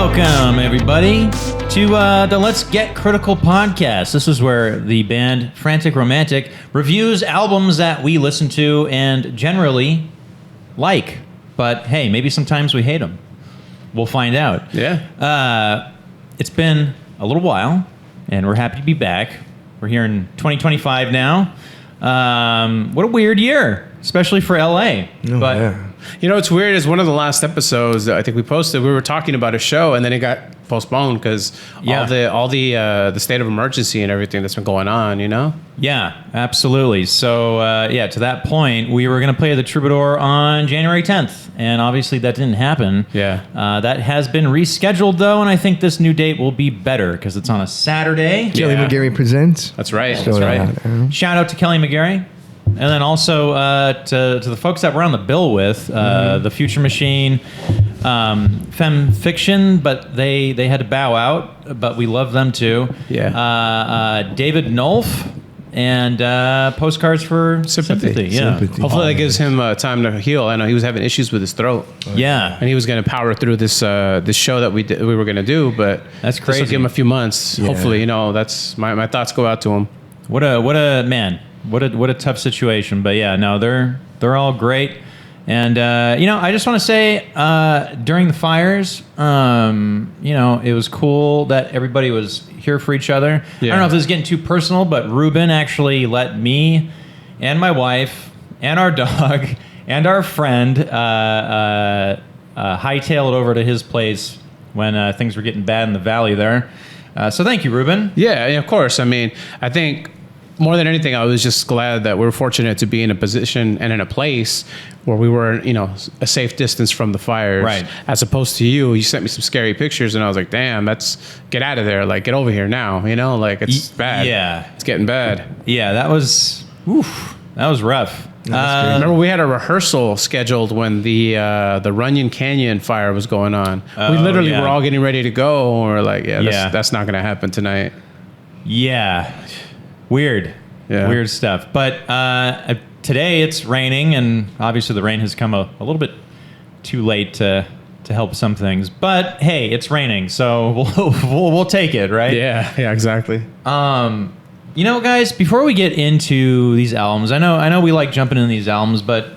Welcome, everybody, to the Let's Get Critical podcast. This is where the band Frantic Romantic reviews albums that we listen to and generally like. But hey, maybe sometimes we hate them. We'll find out. Yeah. It's been a little while, and we're happy to be back. We're here in 2025 now. What a weird year, especially for LA. Oh, but yeah. You know, what's weird is one of the last episodes that I think we posted, we were talking about a show and then it got postponed because all the state of emergency and everything that's been going on, you know? yeah, absolutely. So, to that point, we were going to play the Troubadour on January 10th, and obviously that didn't happen. Yeah. That has been rescheduled, though, and I think this new date will be better because it's on a Saturday. Kelly Yeah. McGarry presents. That's right. Show That's that right. out. Shout out to Kelly McGarry. And then also to the folks that we're on the bill with, the Future Machine, Femme Fiction, but they had to bow out, but we love them too. Yeah. David Nolf and Postcards for Sympathy. Yeah. Sympathy. Hopefully that gives him time to heal. I know he was having issues with his throat. Yeah. And he was going to power through this show that we were going to do, but That's this will crazy. give him a few months. Yeah. Hopefully, you know, that's my thoughts go out to him. What a man. What a tough situation. But yeah, no, they're all great. And I just want to say during the fires, it was cool that everybody was here for each other. I Yeah. don't know if this is getting too personal, but Ruben actually let me and my wife and our dog and our friend hightail it over to his place when things were getting bad in the valley there. So thank you, Ruben. Yeah, of course. I mean, I think more than anything, I was just glad that we were fortunate to be in a position and in a place where we were, a safe distance from the fires. Right. As opposed to you sent me some scary pictures and I was like, damn, get out of there. Like, get over here now, like it's bad. Yeah. It's getting bad. Yeah, that was rough. Remember we had a rehearsal scheduled when the Runyon Canyon fire was going on. We literally yeah. were all getting ready to go and we're like, Yeah. that's not going to happen tonight. Yeah. Weird. Yeah. Weird stuff. But today it's raining, and obviously the rain has come a little bit too late to help some things. But hey, it's raining, so we'll take it, right? Yeah, exactly. Guys, before we get into these albums, I know we like jumping in these albums, but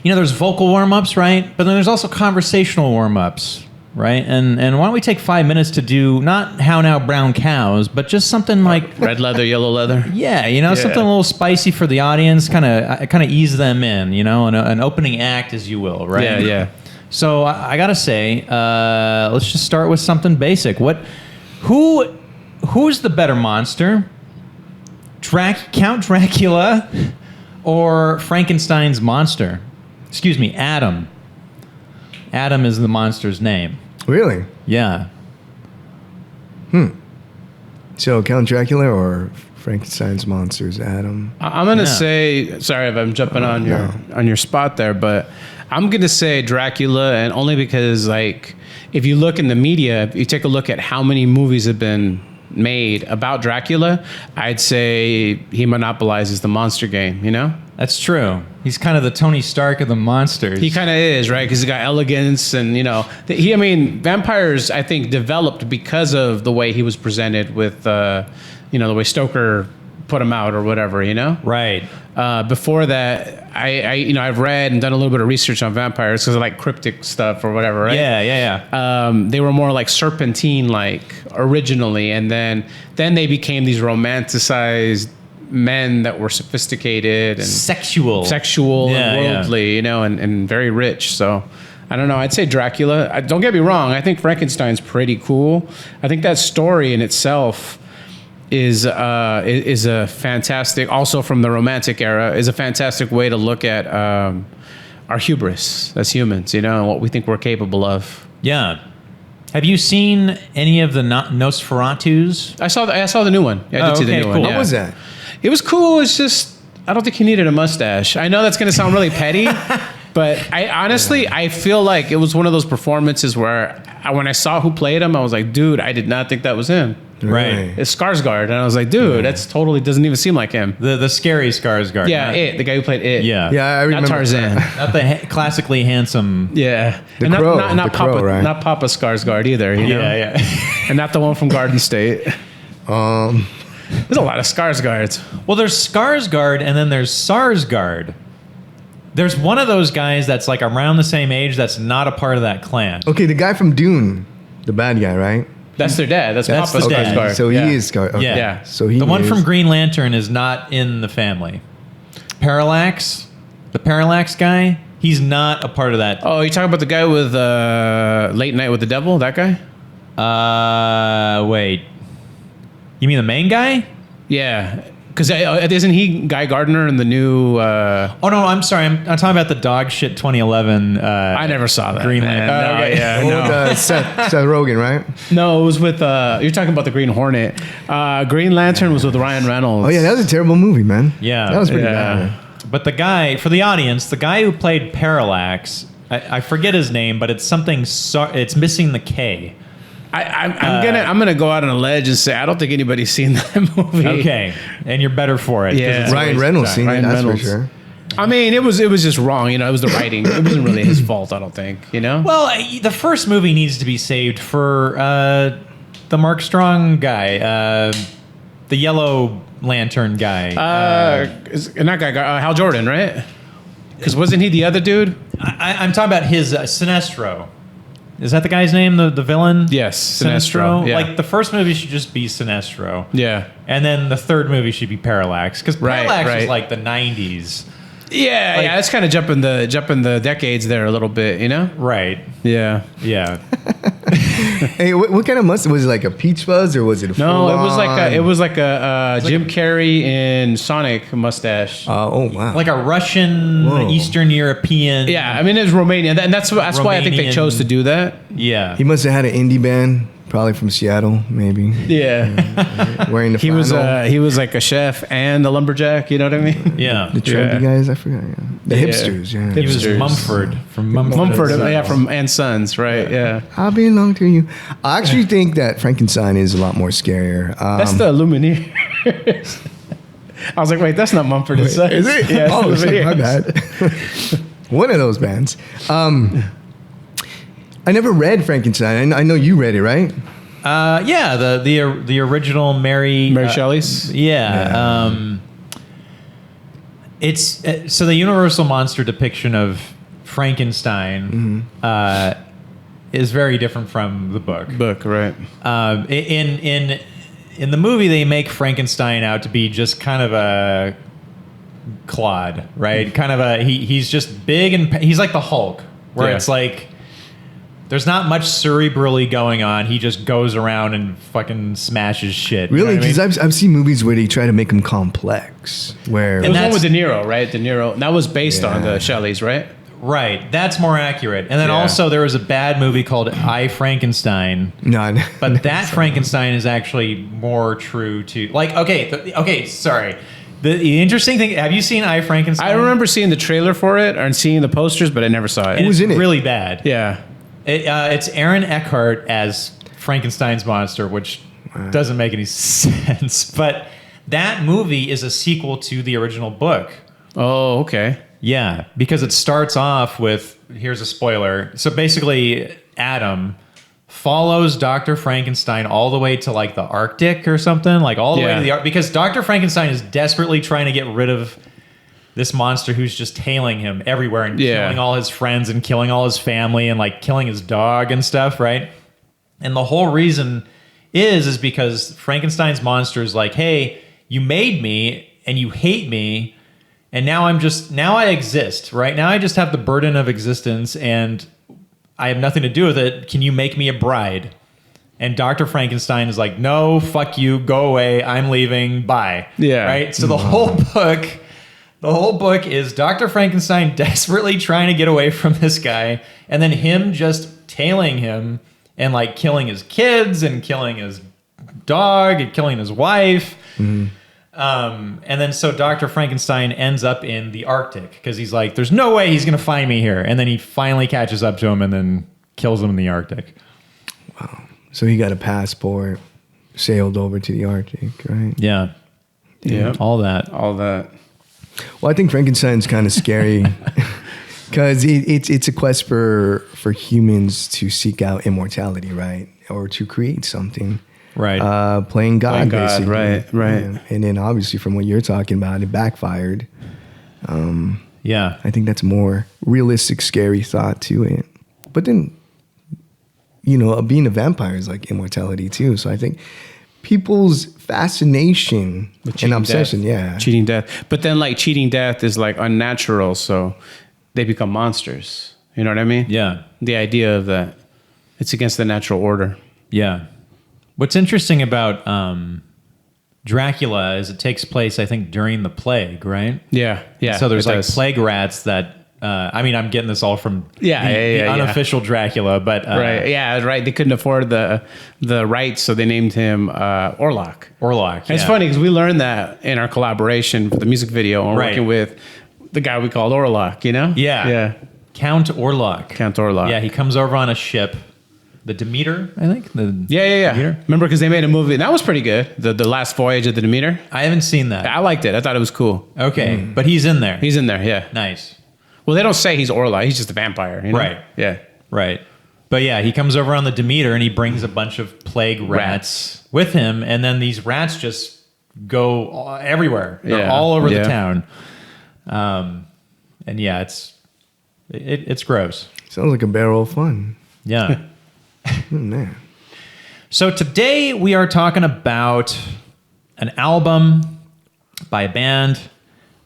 there's vocal warm-ups, right? But then there's also conversational warm-ups. Right, and why don't we take 5 minutes to do not How Now Brown Cows, but just something like Red leather, yellow leather. yeah, something a little spicy for the audience, kind of ease them in, an opening act, as you will, right? Yeah. So I gotta say, let's just start with something basic. Who's the better monster? Count Dracula or Frankenstein's monster? Excuse me, Adam. Adam is the monster's name. Really? Yeah. So Count Dracula or Frankenstein's monsters, Adam? I'm gonna Yeah. say, sorry if I'm jumping on No. your spot there, but I'm gonna say Dracula, and only because like if you look in the media, if you take a look at how many movies have been made about Dracula, I'd say he monopolizes the monster game. That's true. He's kind of the Tony Stark of the monsters. He kind of is, right? Because he's got elegance, and vampires I think developed because of the way he was presented with, the way Stoker put him out or whatever, Right. Before that, I've read and done a little bit of research on vampires because I like cryptic stuff or whatever, right? Yeah. They were more like serpentine-like originally, and then they became these romanticized men that were sophisticated and Sexual and worldly, and very rich. So I don't know. I'd say Dracula. Don't get me wrong. I think Frankenstein's pretty cool. I think that story in itself is a fantastic, also from the Romantic era, is a fantastic way to look at our hubris as humans, and what we think we're capable of. Yeah. Have you seen any of the Nosferatus? I saw the new one. Yeah, I did see the okay, new cool. one. What Yeah. was that? It was cool. It's just I don't think he needed a mustache. I know that's going to sound really petty, but I honestly I feel like it was one of those performances where when I saw who played him, I was like, dude, I did not think that was him. Right. It's Skarsgård, and I was like, dude, that's totally doesn't even seem like him. The scary Skarsgård. Yeah, the guy who played it. Yeah. Yeah, I remember. Not Tarzan. Not the classically handsome. Yeah, The and Crow, not the Crow, Papa, right? not Papa Skarsgård either. You know? Yeah, yeah. And not the one from Garden State. Um, There's a lot of Skarsgårds. Well, there's Skarsgård and then there's Sarsgaard. There's one of those guys that's like around the same age that's not a part of that clan. okay, the guy from Dune, the bad guy, right? That's their dad. That's That's Papa the dad. Skarsgård. So Yeah. he is Scar. Okay. Yeah. So he The one is. from Green Lantern is not in the family. Parallax, the Parallax guy, he's not a part of that. Oh, you talking about the guy with Late Night with the Devil? That guy? Wait. You mean the main guy? Yeah. Because isn't he Guy Gardner in the new? Oh no, I'm sorry. I'm talking about the dog shit 2011. I never saw that. Green man. Lantern. No, Okay. yeah, Oh, no. with, Seth Rogen, right? No, it was with. You're talking about the Green Hornet. Green Lantern was with Ryan Reynolds. Oh yeah, that was a terrible movie, man. Yeah. that was pretty Yeah. bad. But the guy, for the audience, the guy who played Parallax, I forget his name, but it's something. It's missing the K. I'm gonna go out on a ledge and say I don't think anybody's seen that movie. Okay, and you're better for it. 'cause Yeah. it's a Ryan waste of Reynolds time. seen it, Ryan that's Reynolds. for sure. I mean, it was just wrong. You know, it was the writing. It wasn't really his fault. I don't think. You know. Well, the first movie needs to be saved for the Mark Strong guy, the Yellow Lantern guy. Not guy. Hal Jordan, right? Because wasn't he the other dude? I'm talking about his Sinestro. Is that the guy's name? The villain? Yes, Sinestro. Yeah. Like the first movie should just be Sinestro. Yeah. And then the third movie should be Parallax because Right, Parallax was right. like the '90s. Yeah, Like- yeah. It's kind of jumping the decades there a little bit. You know. Right. Yeah. Yeah. Hey, what kind of mustard was it? Like a peach fuzz or was it a No, full-on- it was like a Jim Carrey in Sonic mustache. Oh wow! Like a Russian, Whoa. Eastern European. Yeah, I mean it's Romania, and that's why I think they Romanian- chose to do that. Yeah. He must have had an indie band, probably from Seattle, maybe. Yeah, Wearing the he was flannel. he was like a chef and a lumberjack. You know what I mean? Yeah. The trendy Yeah. guys, I forgot. Yeah. The Yeah. hipsters, yeah. He was Hipsters. Mumford from Mumford. Mumford, and yeah, Sons. from and Sons, right? Yeah, I belong to you. I actually think that Frankenstein is a lot more scarier. that's the Lumineers. I was like, wait, that's not Mumford and Sons. Is it? Yeah, it's oh, the shit, my Lumineers. bad. One of those bands. I never read Frankenstein. I know you read it, right? Yeah, the original Mary Shelley's. Yeah. It's so the Universal monster depiction of Frankenstein is very different from the book. Book, right? In the movie, they make Frankenstein out to be just kind of a clod, right? Kind of he's just big and he's like the Hulk, where Yeah. it's like there's not much cerebrally going on. He just goes around and fucking smashes shit. You know Really? what I mean? Because I've seen movies where they try to make them complex. Where It was one that's- with De Niro, right? De Niro. That was based on Yeah. the Shelleys, right? Right, that's more accurate. And then Yeah. also there was a bad movie called I, Frankenstein. no, But that Frankenstein is actually more true to like okay, sorry. The interesting thing, have you seen I, Frankenstein? I remember seeing the trailer for it and seeing the posters, but I never saw it. And Who's it's in it? really bad. Yeah. It's Aaron Eckhart as Frankenstein's monster, which doesn't make any sense. But that movie is a sequel to the original book. Oh, okay. Yeah, because it starts off with, here's a spoiler. So basically, Adam follows Dr. Frankenstein all the way to like the Arctic or something, like all the way Yeah. to the Arctic, because Dr. Frankenstein is desperately trying to get rid of this monster who's just tailing him everywhere and Yeah. killing all his friends and killing all his family and like killing his dog and stuff, right? And the whole reason is because Frankenstein's monster is like, hey, you made me and you hate me, and now I exist, right? Now I just have the burden of existence and I have nothing to do with it. Can you make me a bride? And Dr. Frankenstein is like, no, fuck you, go away, I'm leaving, bye. Yeah. Right? So the whole book is Dr. Frankenstein desperately trying to get away from this guy, and then him just tailing him and like killing his kids and killing his dog and killing his wife. And then so Dr. Frankenstein ends up in the Arctic because he's like, there's no way he's going to find me here. And then he finally catches up to him and then kills him in the Arctic. So he got a passport. sailed over to the Arctic, right? Yeah. Yeah. All that. All that. Well, I think Frankenstein's kind of scary because it's a quest for humans to seek out immortality, right? Or to create something. Right. Playing God, basically. right. Yeah. And then obviously from what you're talking about, it backfired. Yeah. I think that's a more realistic, scary thought to it. But then, being a vampire is like immortality too. So I think people's fascination and obsession, cheating death. But then like cheating death is like unnatural, so they become monsters. You know what I mean? Yeah. The idea of that, it's against the natural order. Yeah. What's interesting about Dracula is it takes place, I think, during the plague, right? Yeah. So there's like plague rats that, I'm getting this all from the unofficial Dracula, but... right. They couldn't afford the rights, so they named him Orlok. Orlok, It's funny because we learned that in our collaboration for the music video and working with the guy we called Orlok, Yeah. Count Orlok. Yeah, he comes over on a ship. The Demeter, I think. Yeah. Demeter? Remember, because they made a movie. That was pretty good. The last voyage of the Demeter. I haven't seen that. I liked it. I thought it was cool. Okay, but he's in there. He's in there, yeah. Nice. Well, they don't say he's Orlok. He's just a vampire. Right. Yeah. Right. But yeah, he comes over on the Demeter and he brings a bunch of plague rats with him. And then these rats just go everywhere. They're all over the town. And yeah, it's gross. Sounds like a barrel of fun. Yeah. Man. So today we are talking about an album by a band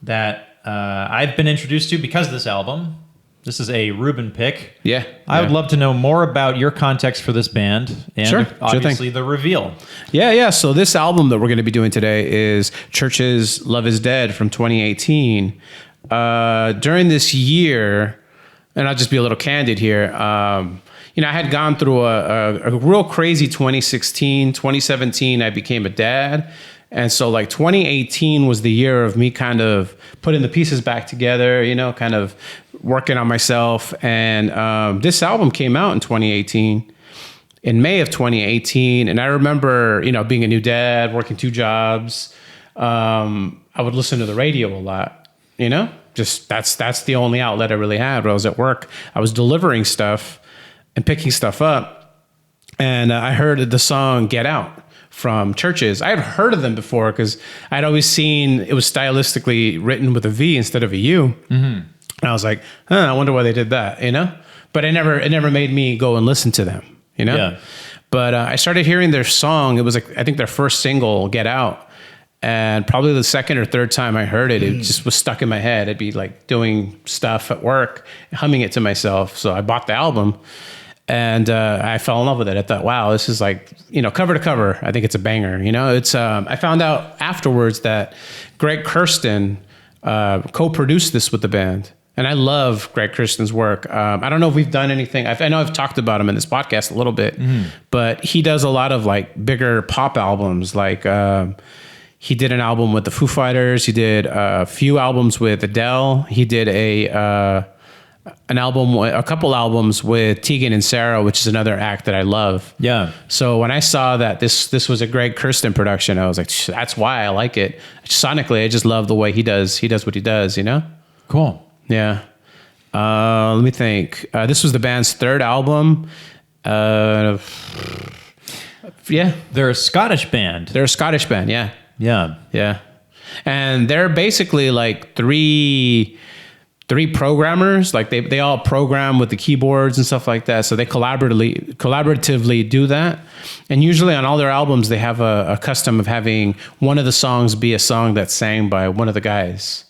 that I've been introduced to because of this album. This is a Ruben pick. Yeah. I would love to know more about your context for this band and obviously the reveal. Yeah. So this album that we're going to be doing today is Chvrches' Love is Dead from 2018. During this year, and I'll just be a little candid here, I had gone through a real crazy 2016, 2017, I became a dad. And so like 2018 was the year of me kind of putting the pieces back together, kind of working on myself. And this album came out in 2018, in May of 2018. And I remember, being a new dad, working 2 jobs. I would listen to the radio a lot, just that's the only outlet I really had. When I was at work, I was delivering stuff and picking stuff up. And I heard the song Get Out from Chvrches. I had heard of them before because I'd always seen it was stylistically written with a V instead of a U. Mm-hmm. And I was like, I wonder why they did that, But it never made me go and listen to them, Yeah. But I started hearing their song. It was like, I think their first single, Get Out. And probably the second or third time I heard it, it just was stuck in my head. I'd be like doing stuff at work, humming it to myself. So I bought the album. And I fell in love with it. I thought, wow, this is like, cover to cover. I think it's a banger. It's. I found out afterwards that Greg Kurstin co-produced this with the band. And I love Greg Kurstin's work. I don't know if we've done anything. I know I've talked about him in this podcast a little bit, but he does a lot of like bigger pop albums. Like he did an album with the Foo Fighters. He did a few albums with Adele. He did a couple albums with Tegan and Sarah, which is another act that I love. Yeah. So when I saw that this was a Greg Kurstin production, I was like, that's why I like it. Sonically, I just love the way he does what he does, Cool. Yeah. Let me think. This was the band's 3rd album. Yeah. They're a Scottish band. Yeah. Yeah. Yeah. And they're basically like three programmers. Like they all program with the keyboards and stuff like that. So they collaboratively do that. And usually on all their albums, they have a custom of having one of the songs be a song that's sang by one of the guys.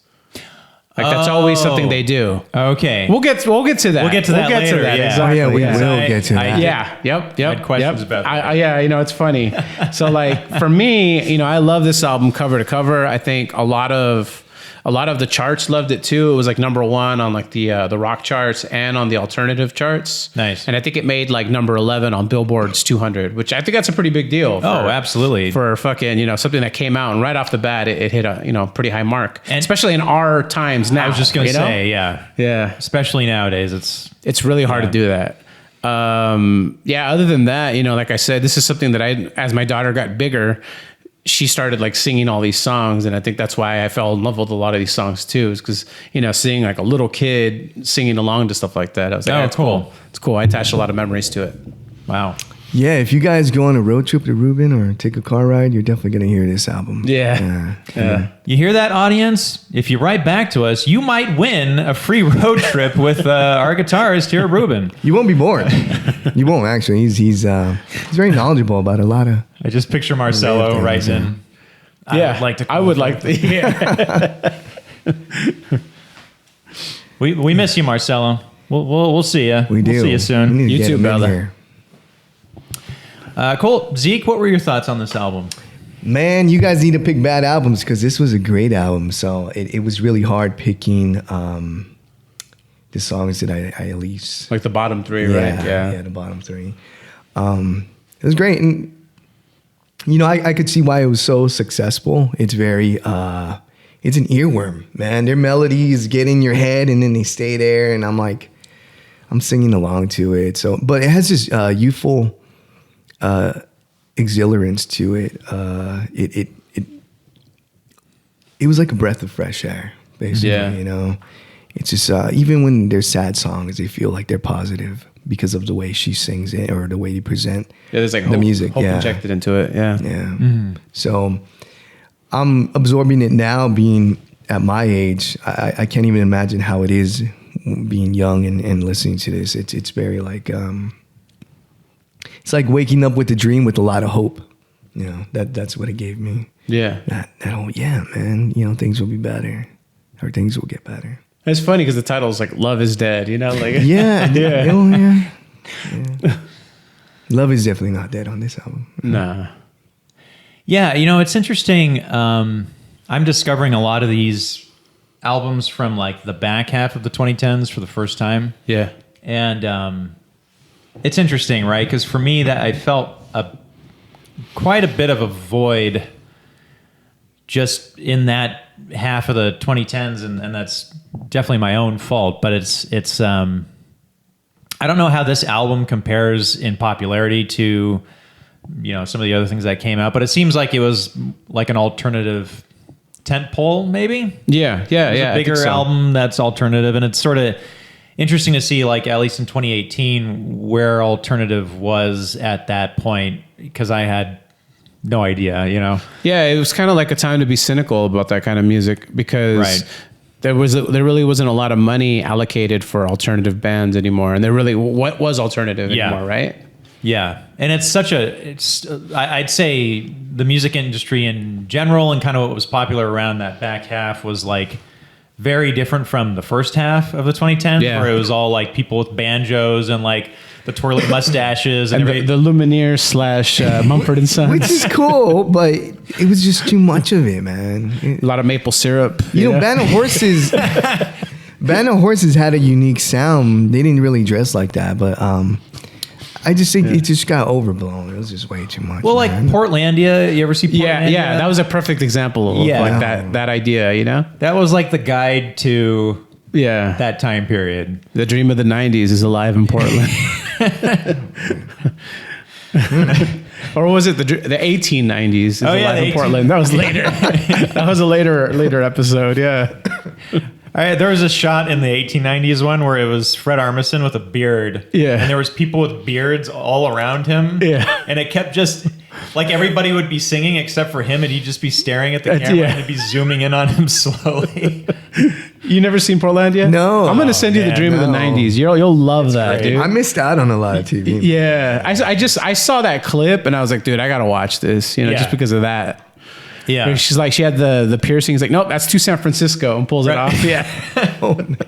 Like that's always something they do. Okay. We'll get to that. We'll get to that later. Yeah. Exactly. Oh, yeah, we will get to that. Yep. I had questions about that. It's funny. So like for me, I love this album cover to cover. I think a lot of the charts loved it too. It was like number 1 on like the rock charts and on the alternative charts. Nice. And I think it made like number 11 on Billboard's 200, which I think that's a pretty big deal. Absolutely. For fucking, something that came out and right off the bat, it hit a, pretty high mark. And especially in our times now. I was just going to say, yeah. Yeah. Especially nowadays, it's really hard to do that. Yeah, other than that, you know, like I said, this is something that as my daughter got bigger, she started like singing all these songs. And I think that's why I fell in love with a lot of these songs too, is because, you know, seeing like a little kid singing along to stuff like that. I was like, Oh, cool. It's cool. I attached a lot of memories to it. Wow. Yeah, if you guys go on a road trip to Reuben or take a car ride, you're definitely going to hear this album. Yeah. You hear that, audience? If you write back to us, you might win a free road trip with our guitarist here at Reuben. You won't be bored. You won't, actually. He's very knowledgeable about a lot of... I just picture Marcelo writing in. Yeah. I would like to. Yeah. We miss you, Marcelo. We'll see you. We do. We'll see you soon. We need to You get too, him in brother. here. Cool. Zeke, what were your thoughts on this album? Man, you guys need to pick bad albums because this was a great album. So it was really hard picking the songs that I at least... Like the bottom three, right? Yeah, the bottom three. It was great. And, you know, I could see why it was so successful. It's very... it's an earworm, man. Their melodies get in your head and then they stay there. And I'm singing along to it. So, but it has this youthful... exhilarance to it. It was like a breath of fresh air, basically. Yeah. You know, it's just even when they're sad songs, they feel like they're positive because of the way she sings it or the way you present. Yeah, there's like the hope, music. hope Yeah, injected into it. Yeah. yeah. So I'm absorbing it now. Being at my age, I can't even imagine how it is being young and listening to this. It's very like. It's like waking up with a dream with a lot of hope. You know, that's what it gave me. Yeah. Yeah, man, you know, things will be better. Or things will get better. It's funny because the title is like "Love Is Dead," you know, like Yeah. yeah. Oh, yeah. Love is definitely not dead on this album. Nah. Yeah, you know, it's interesting. I'm discovering a lot of these albums from like the back half of the 2010s for the first time. Yeah. And it's interesting, right? Because for me, that I felt quite a bit of a void just in that half of the 2010s, and that's definitely my own fault. But it's I don't know how this album compares in popularity to, you know, some of the other things that came out, but it seems like it was like an alternative tentpole, maybe. Yeah. A bigger album that's alternative, and it's sort of interesting to see, like, at least in 2018, where alternative was at that point, because I had no idea, you know. Yeah, it was kind of like a time to be cynical about that kind of music because there really wasn't a lot of money allocated for alternative bands anymore, and what was alternative anymore, right? Yeah, and I'd say the music industry in general and kind of what was popular around that back half was like very different from the first half of the 2010s, where it was all like people with banjos and like the twirling mustaches and the Lumineers / Mumford and Sons, which is cool, but it was just too much of it, man. A lot of maple syrup. You know, Band of Horses. Band of Horses had a unique sound. They didn't really dress like that, but I just think it just got overblown. It was just way too much. Well, like Portlandia, you ever see Portlandia? Yeah, that was a perfect example of like that idea, you know? That was like the guide to that time period. The dream of the 90s is alive in Portland. Or was it the 1890s is alive in Portland? That was later. That was a later episode, yeah. There was a shot in the 1890s one where it was Fred Armisen with a beard. Yeah. And there was people with beards all around him. Yeah. And it kept just, like, everybody would be singing except for him, and he'd just be staring at the camera and he'd be zooming in on him slowly. You never seen Portlandia? No. I'm going to send you the dream of the 90s. You'll love that, great. dude. I missed out on a lot of TV. Yeah. I saw that clip and I was like, dude, I got to watch this, you know, just because of that. Yeah. She's like, she had the piercings, like, nope, that's too San Francisco, and pulls it off. Yeah. Oh, man.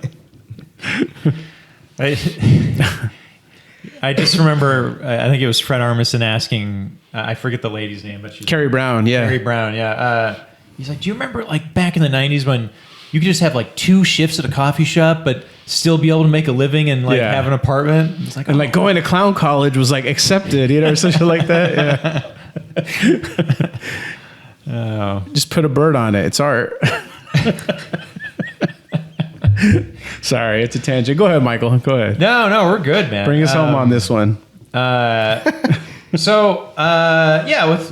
I just remember, I think it was Fred Armisen asking, I forget the lady's name, but she's Carrie Brown, yeah. Carrie Brown, yeah. He's like, do you remember like back in the 90s when you could just have like 2 shifts at a coffee shop, but still be able to make a living and like have an apartment? It's like, and like going to clown college was like accepted, you know, or something like that. Yeah. Just put a bird on it. It's art. Sorry, it's a tangent. Go ahead, Michael. Go ahead. No, we're good, man. Bring us home on this one.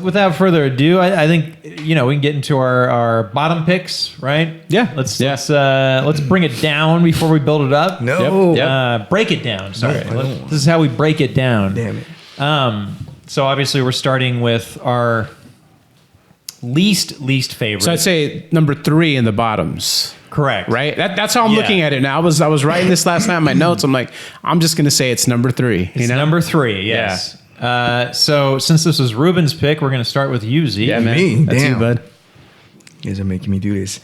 Without further ado, I think we can get into our bottom picks, right? Yeah. Let's bring it down before we build it up. No. Yep. Break it down. Sorry, No. this is how we break it down. Damn it. So obviously we're starting with our least favorite. So I'd say number 3 in the bottoms. Correct. Right? That's how I'm looking at it now. I was writing this last night in my notes. I'm like, I'm just going to say it's number 3. It's number 3, yes. So since this was Ruben's pick, we're going to start with you, Z. Yeah, man. Me? That's Damn. you, bud. You guys are making me do this.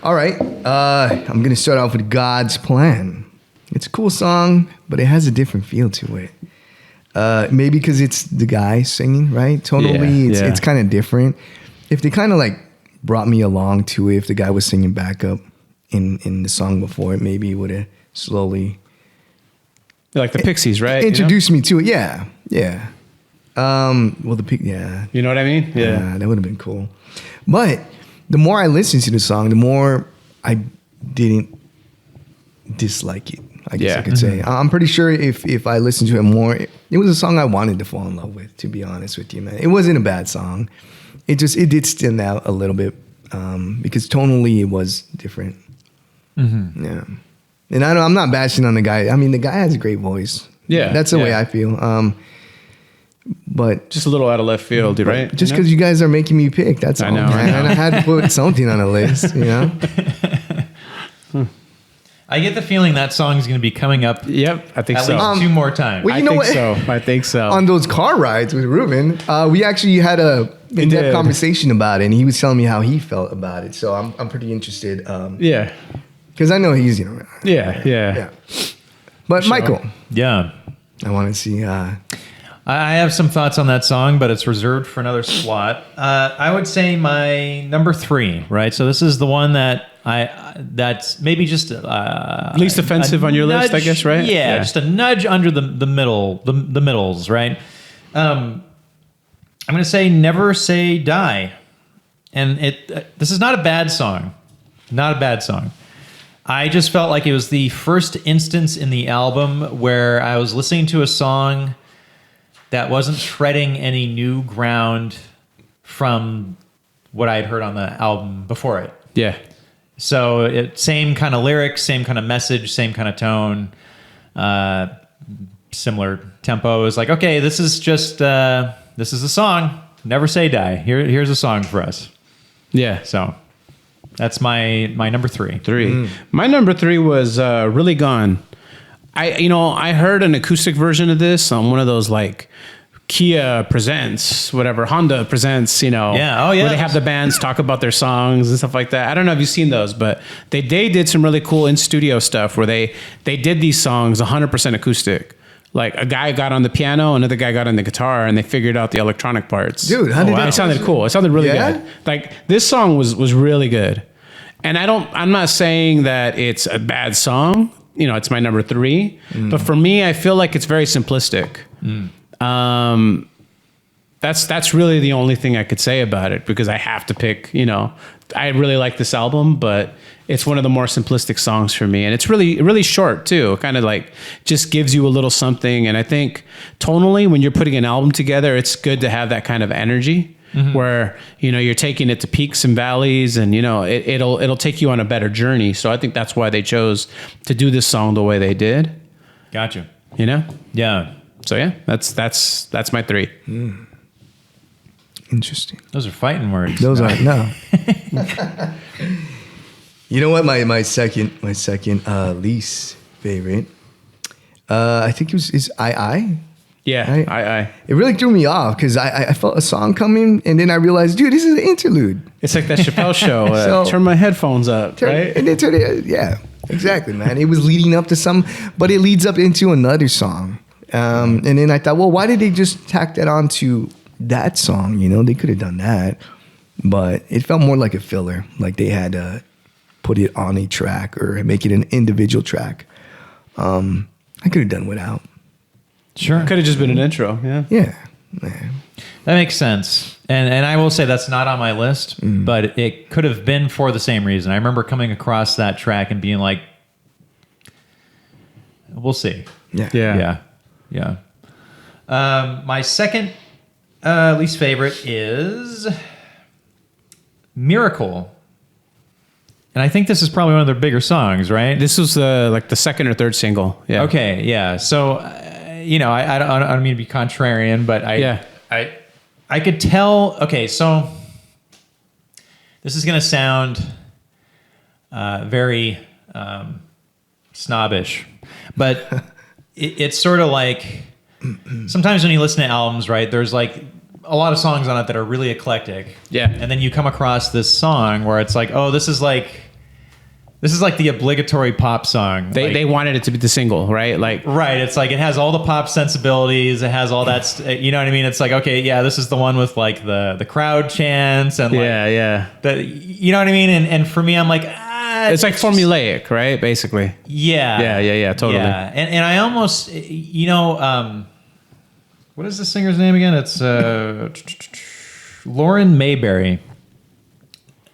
All right. I'm going to start off with God's Plan. It's a cool song, but it has a different feel to it. Maybe because it's the guy singing, right? Tonally, it's kind of different. If they kind of like brought me along to it, if the guy was singing backup in the song before it, maybe it would have slowly... Like the Pixies, right? Introduced me to it. Yeah. Yeah. Yeah. You know what I mean? Yeah, that would have been cool. But the more I listened to the song, the more I didn't dislike it, I guess I could say. I'm pretty sure if I listened to it more, it was a song I wanted to fall in love with, to be honest with you, man. It wasn't a bad song. It did stand out a little bit because tonally it was different. Mm-hmm. Yeah. And I'm not bashing on the guy. I mean, the guy has a great voice. Yeah. That's the way I feel. But just a little out of left field, right? Just because you guys are making me pick, that's all. I know. And I had to put something on the list, I get the feeling that song is going to be coming up. Yep, I think at so. least 2 more times. Well, you know what? I think so. On those car rides with Ruben, we actually had a in-depth conversation about it, and he was telling me how he felt about it. So I'm pretty interested. Yeah. Because I know he's, Yeah. But Sure. Michael, Yeah. I want to see. I have some thoughts on that song, but it's reserved for another slot. I would say my number 3, right? So this is the one that that's maybe just least offensive on your list, I guess, right? Yeah, just a nudge under the middles, right? I'm going to say "Never Say Die," and this is not a bad song, not a bad song. I just felt like it was the first instance in the album where I was listening to a song that wasn't treading any new ground from what I had heard on the album before it. Yeah. So same kind of lyrics, same kind of message, same kind of tone, similar tempo. It's like, okay, this is a song. Never Say Die. Here's a song for us. Yeah. So that's my number 3. 3. My number 3 was Really Gone. I heard an acoustic version of this on one of those like Kia presents, whatever, Honda presents, Yeah. where they have the bands talk about their songs and stuff like that. I don't know if you've seen those, but they did some really cool in-studio stuff where they did these songs 100% acoustic. Like a guy got on the piano, another guy got on the guitar, and they figured out the electronic parts. Dude, how did It sounded cool. It sounded really good. Like this song was really good. And I'm not saying that it's a bad song. It's my number 3, but for me, I feel like it's very simplistic. That's really the only thing I could say about it because I have to pick, I really like this album, but it's one of the more simplistic songs for me. And it's really, really short too. Kind of like just gives you a little something. And I think tonally, when you're putting an album together, it's good to have that kind of energy where, you're taking it to peaks and valleys and, it'll take you on a better journey. So I think that's why they chose to do this song the way they did. Gotcha. Yeah. So yeah, that's my 3. Interesting. Those are fighting words. Those are no. You know what? My second least favorite. I think is I. Yeah, Right? I. It really threw me off because I felt a song coming and then I realized, dude, this is an interlude. It's like that Chappelle show. So- Turn my headphones up, right? And then turn it, yeah, exactly, man. It was leading up to but it leads up into another song. And then I thought, well, why did they just tack that onto that song? They could have done that, but it felt more like a filler. Like they had to put it on a track or make it an individual track. I could have done without. Sure. Could have just been an intro. Yeah. Yeah. That makes sense. And I will say that's not on my list, but it could have been for the same reason. I remember coming across that track and being like, we'll see. Yeah. Yeah. My second least favorite is Miracle. And I think this is probably one of their bigger songs, right? This was like the second or third single. Yeah. Okay, yeah. So, I don't mean to be contrarian, but I could tell. Okay, so this is going to sound very snobbish, but it's sort of like sometimes when you listen to albums, right? There's like a lot of songs on it that are really eclectic. Yeah. And then you come across this song where it's like, oh, this is like the obligatory pop song. They wanted it to be the single, right? Right. It's like it has all the pop sensibilities. It has all that. You know what I mean? It's like, okay, yeah, this is the one with like the crowd chants and you know what I mean? And for me, I'm like, it's like formulaic, right? Basically. Yeah. Yeah. Totally. Yeah. And I almost, what is the singer's name again? It's Lauren Mayberry.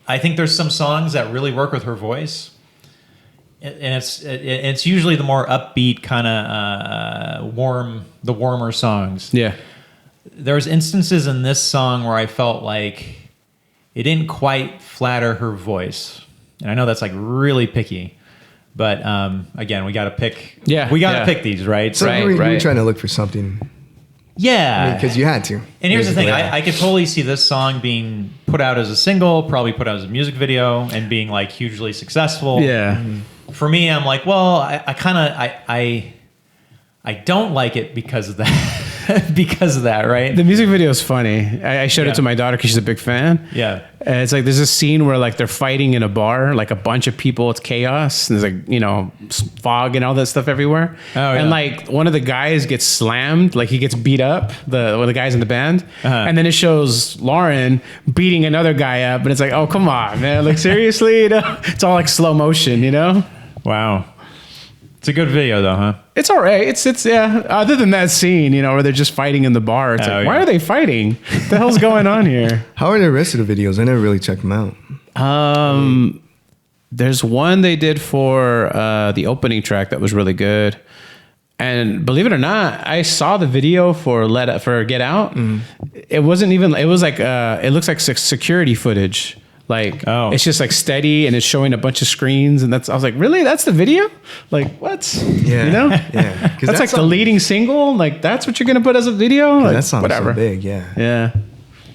I think there's some songs that really work with her voice, and it's usually the more upbeat kind of warmer songs. Yeah. There's instances in this song where I felt like it didn't quite flatter her voice, and I know that's like really picky, but again, we got to pick. Yeah, we got to pick these, right? So you were trying to look for something. Yeah. Because you had to. And here's the thing. I could totally see this song being put out as a single, probably put out as a music video, and being like hugely successful. Yeah. For me, I'm like, well, I don't like it because of that. Because of that, right? The music video is funny. I showed it to my daughter because she's a big fan. Yeah. And it's like there's a scene where like they're fighting in a bar, like a bunch of people. It's chaos. And there's like, fog and all that stuff everywhere. Oh, yeah. And like one of the guys gets slammed, like he gets beat up, one of the guys in the band. Uh-huh. And then it shows Lauren beating another guy up. And it's like, oh, come on, man. Like seriously, it's all like slow motion, Wow. It's a good video though, huh? It's all right. It's yeah. Other than that scene, where they're just fighting in the bar, it's like, why are they fighting? What the hell's going on here? How are the rest of the videos? I never really checked them out. There's one they did for the opening track that was really good, and believe it or not, I saw the video for Get Out. It wasn't even. It was like it looks like security footage. Like, it's just like steady and it's showing a bunch of screens. And I was like, really? That's the video? Like, what? Yeah. Yeah. That's like the leading single. Like, that's what you're going to put as a video? Like, that sounds so big. Yeah. Yeah.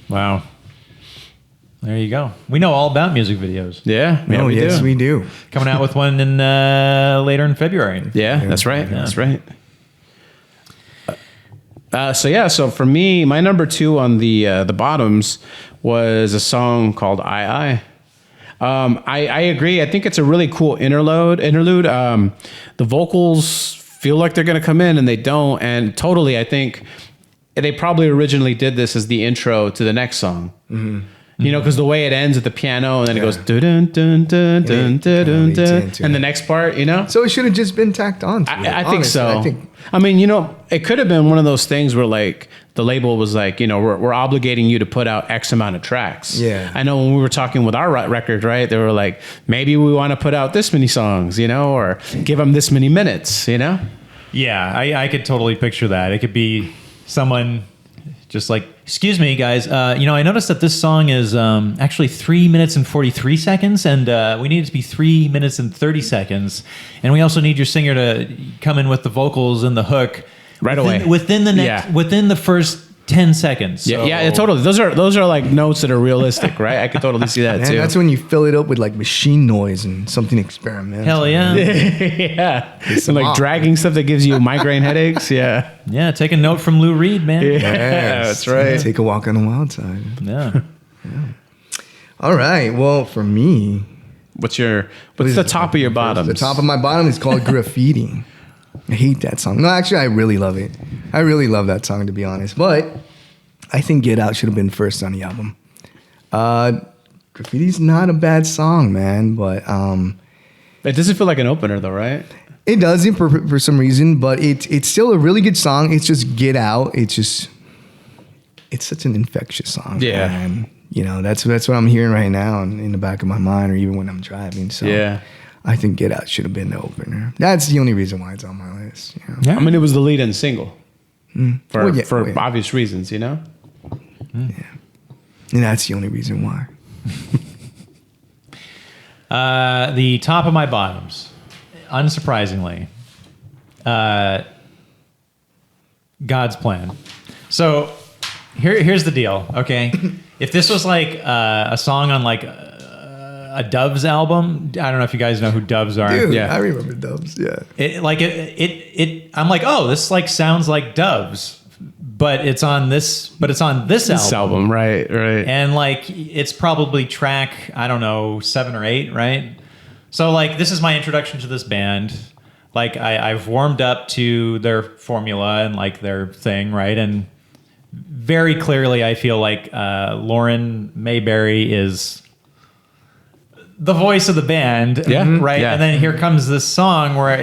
Wow. There you go. We know all about music videos. Yeah. Yes, we do. Coming out with one in later in February. Yeah, that's right. Yeah. That's right. So for me, my number 2 on the bottoms was a song called I agree. I think it's a really cool interlude. The vocals feel like they're going to come in and they don't. And totally, I think they probably originally did this as the intro to the next song. Mm-hmm. Because the way it ends with the piano and then it goes dun dun dun dun dun dun dun, and the next part, So it should have just been tacked on to it. I think so. I mean, it could have been one of those things where like the label was like, we're obligating you to put out X amount of tracks. Yeah. I know when we were talking with our record, right? They were like, maybe we want to put out this many songs, or give them this many minutes, Yeah, I could totally picture that. It could be someone just like, excuse me, guys. I noticed that this song is actually 3 minutes and 43 seconds, and we need it to be 3 minutes and 30 seconds. And we also need your singer to come in with the vocals and the hook away within the first 10 seconds. So. Yeah, totally. Those are like notes that are realistic, right? I could totally see that too. That's when you fill it up with like machine noise and something experimental. Hell yeah. Yeah. And like dragging stuff that gives you migraine headaches. Yeah. Yeah. Take a note from Lou Reed, man. Yeah, that's right. Take a walk on the wild side. Yeah. All right. Well, for me, what's the top of your bottom? The top of my bottom is called Graffiti. I hate that song. No, actually, I really love it. I really love that song, to be honest. But I think Get Out should have been first on the album. Graffiti's not a bad song, man. But it doesn't feel like an opener, though, right? It doesn't for some reason. But it's still a really good song. It's just Get Out. It's such an infectious song. Yeah. Man. That's what I'm hearing right now in the back of my mind, or even when I'm driving. So yeah. I think Get Out should have been the opener. That's the only reason why it's on my list. You know? Yeah. I mean, it was the lead-in single for yeah. obvious reasons, you know? Yeah. And that's the only reason why. The top of my bottoms, unsurprisingly, God's Plan. So here's the deal, okay? If this was like a song on like a Doves album, I don't know if you guys know who Doves are. Dude, Yeah. I remember Doves. Yeah. I'm like, oh, this like sounds like Doves, but it's on this album. This album, right. And like, it's probably track, I don't know, 7 or 8, right? So like, this is my introduction to this band. Like I've warmed up to their formula and like their thing, right? And very clearly I feel like Lauren Mayberry is the voice of the band, right? Yeah. And then here comes this song where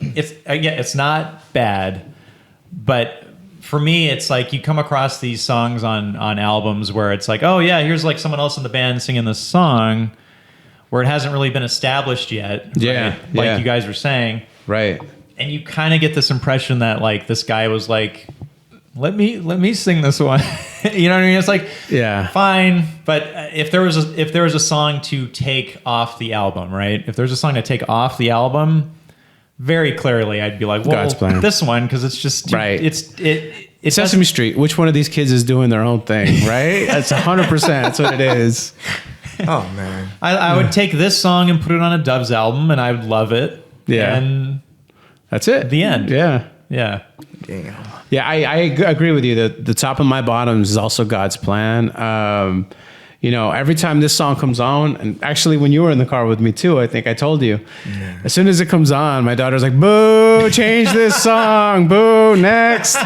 it's not bad, but for me, it's like you come across these songs on albums where it's like, oh yeah, here's like someone else in the band singing this song, where it hasn't really been established yet. Yeah, right? Like you guys were saying, right. and you kind of get this impression that like this guy was like, let me sing this one. You know what I mean? It's like, Yeah. fine. But if there was a song to take off the album, right? If there's a song to take off the album, very clearly I'd be like, well, God's Plan. this one, because it's just Right. It's Sesame Street. Which one of these kids is doing their own thing, right? That's 100%. That's what it is. Oh, man. I would take this song and put it on a Doves album, and I would love it. Yeah. And That's it. the end. Yeah. Yeah. Damn. Yeah, I agree with you. The top of my bottoms is also God's Plan. You know, every time this song comes on, and actually when you were in the car with me too, I think I told you, as soon as it comes on, my daughter's like, boo, change this song, boo, next.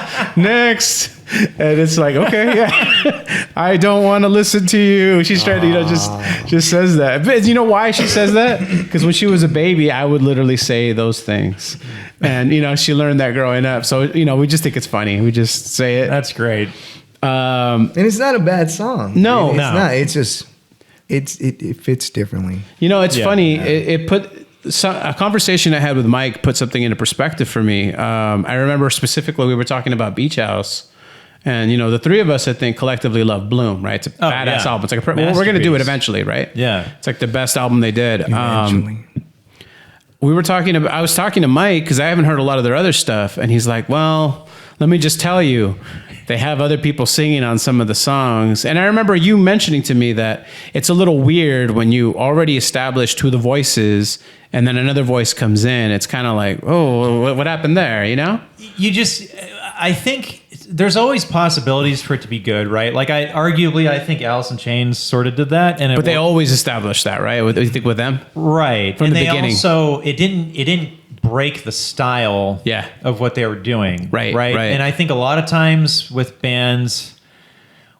And it's like, okay, yeah, I don't want to listen to you. She's trying to, just says that. But you know why she says that? Because when she was a baby, I would literally say those things. And, you know, she learned that growing up. So, you know, we just think it's funny. We just say it. That's great. And it's not a bad song. No. It's No. not. It's just, it fits differently. You know, it's Yeah. funny. It put a conversation I had with Mike put something into perspective for me. I remember specifically we were talking about Beach House, and you know, the three of us I think collectively love Bloom, right? It's a badass yeah. album. It's like we're going to do it Masterpiece. eventually, right? Yeah. It's like the best album they did. Eventually. I was talking to Mike because I haven't heard a lot of their other stuff, and he's like, "Well, let me just tell you." They have other people singing on some of the songs. And I remember you mentioning to me that it's a little weird when you already established who the voice is and then another voice comes in. It's kind of like, oh, what happened there, you know? I think there's always possibilities for it to be good, right? Like I think Alice in Chains sort of did that. But they always established that, right? You think with them? right. From and the they beginning. also, it didn't break the style Yeah. of what they were doing. Right. And I think a lot of times with bands,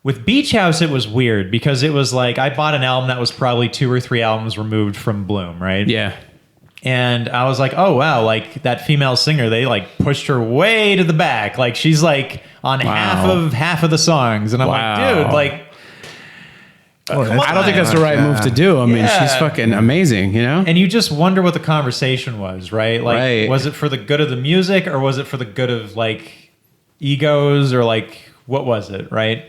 with Beach House, it was weird because it was like I bought an album that was probably 2 or 3 albums removed from Bloom, right? Yeah. And I was like, oh, wow, like that female singer, they like pushed her way to the back. Like she's like on half of the songs. And I'm like, dude, like, I don't think that's the right move to do. I mean, she's fucking amazing, you know? and you just wonder what the conversation was, right? Like, Right. was it for the good of the music or was it for the good of like egos or like, what was it, right?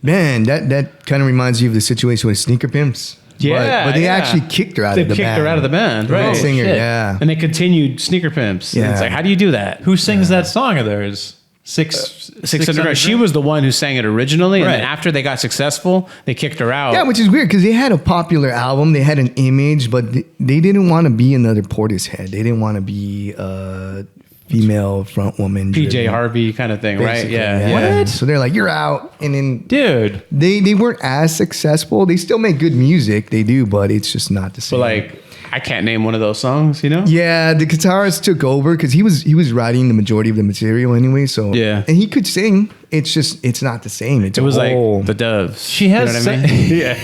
Man, that kind of reminds you of the situation with Sneaker Pimps. Yeah, But they yeah. actually kicked her out They of the kicked band. her out of the band, The right. lead singer, shit. yeah. And they continued Sneaker Pimps. And it's Yeah. like, how do you do that? Who sings that song of theirs? Six Underground. She was the one who sang it originally, and then Right. after they got successful, they kicked her out. Yeah, which is weird because they had a popular album, they had an image, but they didn't want to be another Portishead. They didn't want to be a female front woman. PJ driven, Harvey kind of thing, right? basically, Yeah. What? So they're like, you're out. And then Dude. they weren't as successful. They still make good music, they do, but it's just not the But same. like, I can't name one of those songs, you know? Yeah, the guitarist took over because he was writing the majority of the material anyway. So Yeah. and he could sing. It's just it's not the same. It's It was like whole, the Doves. She has You know what I mean? Yeah.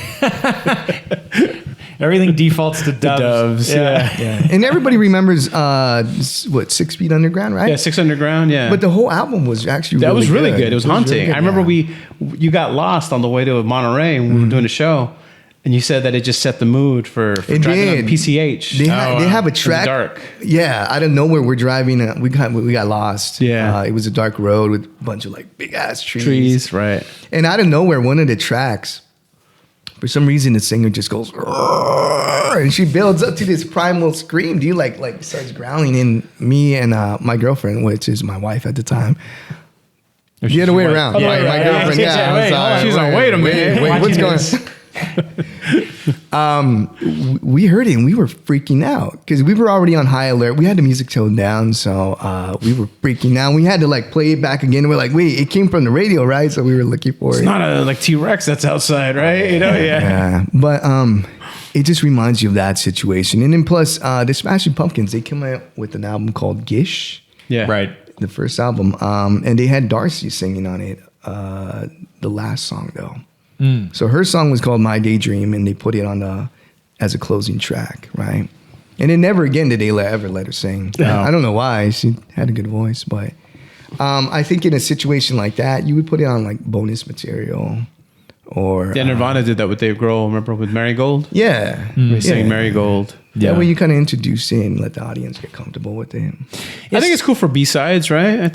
Everything defaults to Doves. Doves, yeah. yeah. And everybody remembers 6 Feet Underground, right? Yeah, Six Underground, yeah. But the whole album was actually that was really good. It was really haunting. good, I remember yeah. you got lost on the way to Monterey and we were doing a show. And you said that it just set the mood for It driving did. on PCH. They have a In the track. dark. Yeah, out of nowhere, we're driving. We got lost. Yeah. It was a dark road with a bunch of like big ass Trees, right. And out of nowhere, one of the tracks, for some reason, the singer just goes, "Roar," and she builds up to this primal scream. Dude, like starts growling. And me and my girlfriend, which is my wife at the time, the other way around. yeah, my yeah, girlfriend. yeah, Yeah, wait, I'm sorry. she's like, wait a minute. Wait, what's going Watching on? We heard it and we were freaking out because we were already on high alert. We had the music toned down, so we were freaking out. We had to like play it back again. We're like, wait, it came from the radio, right? So we were looking for It's it. not a like T-Rex that's outside, right? You know, yeah. Yeah, but it just reminds you of that situation. And then plus, the Smashing Pumpkins, they came out with an album called Gish, Yeah. Right. the first album, and they had Darcy singing on it. The last song though, so her song was called My Daydream, and they put it on as a closing track, right? And then never again did they ever let her sing. No. I don't know why. She had a good voice, but I think in a situation like that, you would put it on like bonus material. Or Yeah, Nirvana did that with Dave Grohl. Remember with Marigold? yeah, They sang yeah. Marigold. That way you kind of introduce it and let the audience get comfortable with it. I think it's cool for B-sides, right? I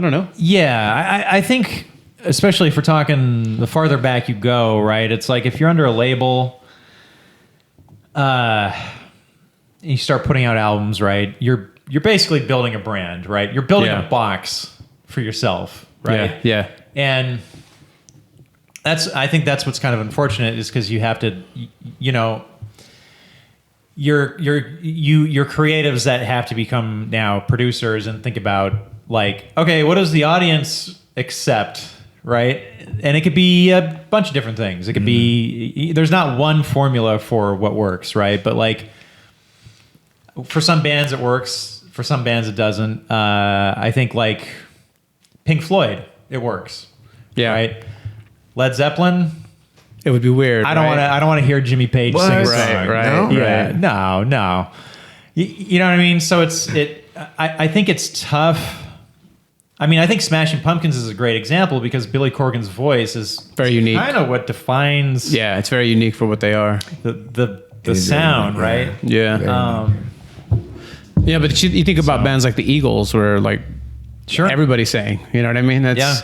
don't know. Yeah, I think, especially if we're talking the farther back you go, right? It's like if you're under a label, you start putting out albums, right? You're basically building a brand, right? You're building Yeah. a box for yourself, right? Yeah. And I think that's what's kind of unfortunate is because you have to, you know, you're creatives that have to become now producers and think about like, okay, what does the audience accept, right? And it could be a bunch of different things. It could be, there's not one formula for what works, right? But like for some bands it works, for some bands it doesn't. I think like Pink Floyd, it works. Yeah. Right? Led Zeppelin, It would be weird. I don't want to hear Jimmy Page What? sing a Right, song. right, No? Yeah, right. no. You know what I mean? So I think it's tough. I mean, I think Smashing Pumpkins is a great example because Billy Corgan's voice is Very unique. kind of what defines Yeah, it's very unique for what they are. the is sound, very right? Yeah. Yeah, but you think about bands like the Eagles where like Sure. everybody sang. You know what I mean? Yeah.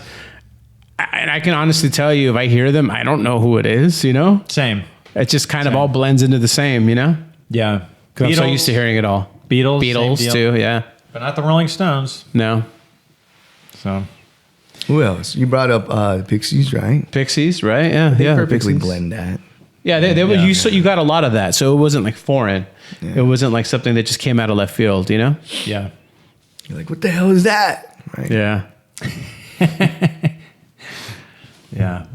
And I can honestly tell you, if I hear them, I don't know who it is, you know? Same. It just kind of all blends into the same, you know? Yeah. Because I'm so used to hearing it all. Beatles. Beatles same deal. too, yeah. But not the Rolling Stones. No. So Who else? You brought up Pixies, right? Pixies, right? Yeah, They yeah. perfectly Pixies. blend that. Yeah, they Yeah. you got a lot of that, so it wasn't like foreign. Yeah. It wasn't like something that just came out of left field, you know? yeah. You're like, what the hell is that? Right? Yeah. Yeah.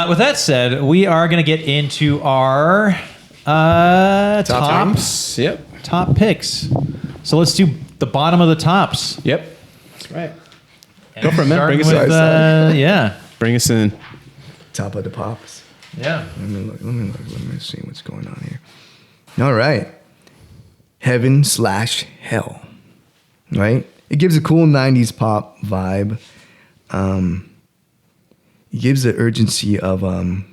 With that said, we are going to get into our tops. Yep. Top picks. So let's do the bottom of the tops. Yep. That's right. Go for it, man. Starting Bring us with, in. yeah. Bring us in. Top of the pops. Yeah. Let me see what's going on here. All right. Heaven/Hell. Right? It gives a cool 90s pop vibe. It gives the urgency of kind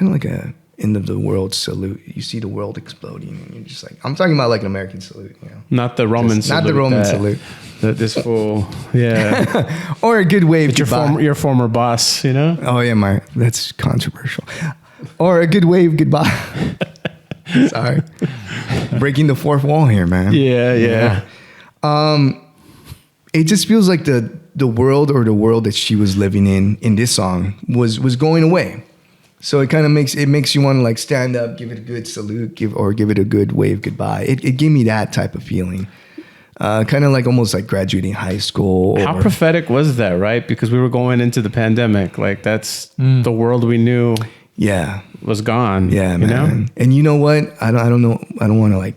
of like a end of the world salute. You see the world exploding and you're just like, I'm talking about like an American salute, you know. Not the Roman Just salute. not the Roman that- salute. that this fool. Yeah. Or a good wave It's goodbye. your former boss, you know? Oh yeah, that's controversial. Or a good wave goodbye. Sorry. Breaking the fourth wall here, man. Yeah. It just feels like the world or the world that she was living in this song was going away. So it kind of makes you want to like stand up, give it a good salute, give it a good wave goodbye. It gave me that type of feeling. Kind of like almost like graduating high school. How prophetic was that, right? Because we were going into the pandemic. Like that's the world we knew Yeah. was gone. Yeah, you man. know? And you know what? I don't know. I don't want to like